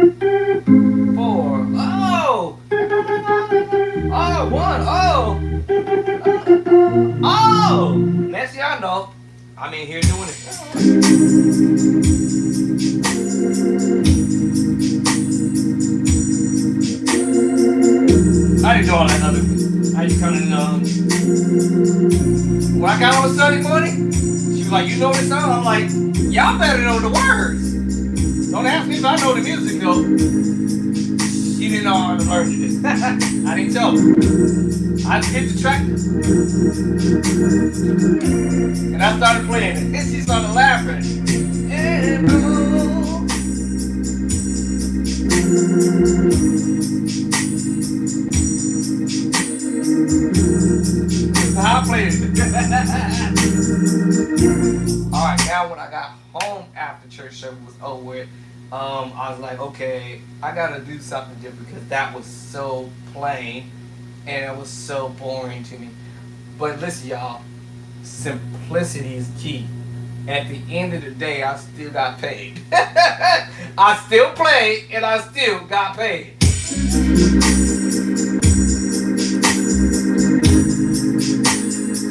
oh! Oh, 1, oh! Oh! Next thing I know, I'm in here doing it. I didn't do all that other. I just kind of when I got on Sunday morning, she was like, you know this song? I'm like, y'all better know the words. Don't ask me if I know the music though. She didn't know how to learn it. I didn't tell her. I just hit the track. And I started playing it. Then she started laughing. Yeah, how I played it. Alright, now when I got home, home after church service was over with, I was like, okay, I gotta do something different because that was so plain and it was so boring to me. But listen, y'all, simplicity is key. At the end of the day, I still got paid. I still played and I still got paid.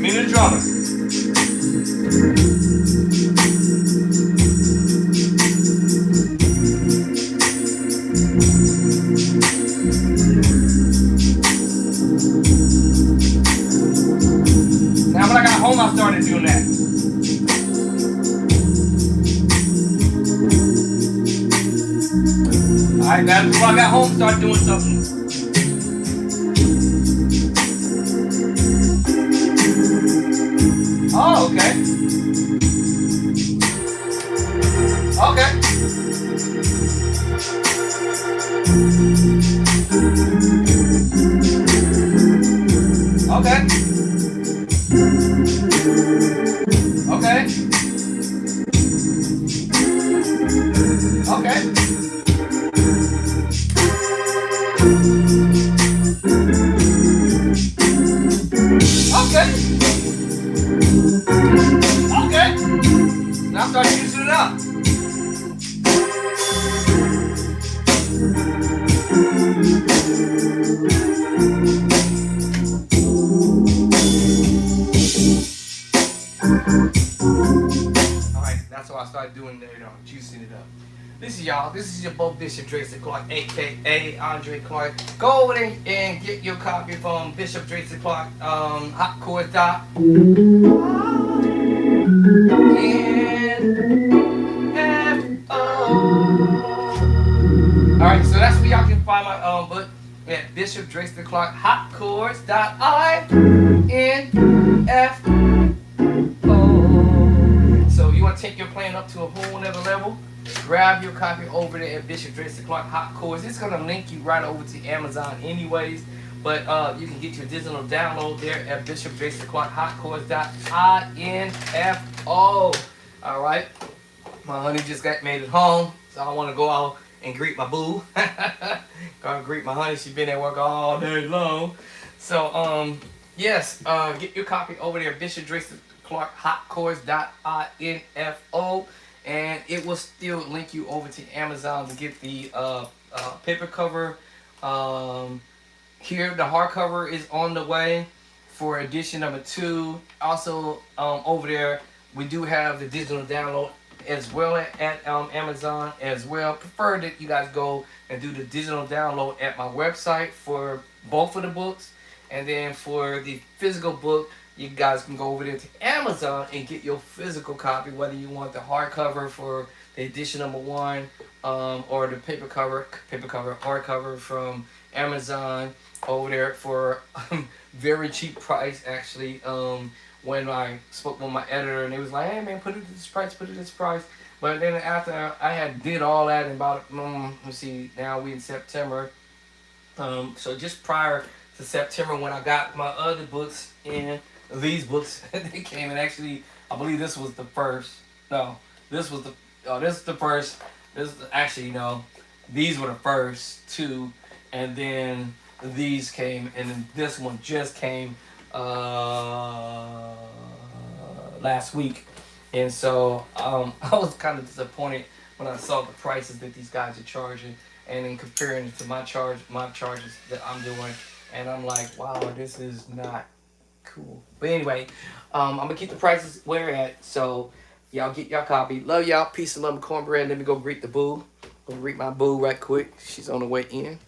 Me the drummer. Now when I got home, I started doing that. Alright, now before I got home, started doing something. Oh, okay. Okay. Okay. Okay. Okay. Okay. Okay. Now start using it up. Alright, that's what I started doing there, juicing it up. Listen, y'all, this is your Bo Bishop Drayson Clark, aka Andre Clark. Go over there and get your copy from Bishop Drayson Clark, Alright, so that's where y'all can find my book at Bishop Drayson Clark, hotchords.info. So you want to take your plan up to a whole nother level? Grab your copy over there at Bishop Drayson Clark Hot Chords. It's going to link you right over to Amazon anyways. But you can get your digital download there at Bishop Drayson Clark hotchords.info. Alright. My honey just made it home. So I want to go out and greet my boo. Gotta greet my honey. She's been at work all day long. So yes, get your copy over there, Bishop Drayson Clark hotchords.info. And it will still link you over to Amazon to get the paper cover. Here, the hardcover is on the way for edition number 2. Also, over there, we do have the digital download as well at Amazon as well. Prefer that you guys go and do the digital download at my website for both of the books. And then for the physical book, you guys can go over there to Amazon and get your physical copy, whether you want the hardcover for the edition number 1 or the paper cover, hardcover from Amazon over there for very cheap price actually. When I spoke with my editor and he was like, hey man, put it at this price, put it at this price. But then after I had did all that in about, let's see, now we in September. So just prior to September when I got my other books in, these books, they came in actually, I believe this was the first. No, this was the, this is the first. This is actually, no, these were the first 2. And then these came, and then this one just came last week. And so I was kind of disappointed when I saw the prices that these guys are charging, and then comparing it to my charges that I'm doing, and I'm like, wow, this is not cool. But anyway, I'm gonna keep the prices where they're at, so y'all get y'all copy. Love y'all. Peace and love and cornbread. Let me go greet the boo. Go greet my boo right quick. She's on the way in.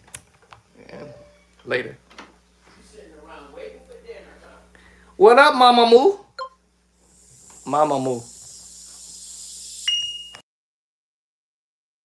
And later. She's sitting around waiting for dinner, huh? What up, Mama Moo? Mama Moo.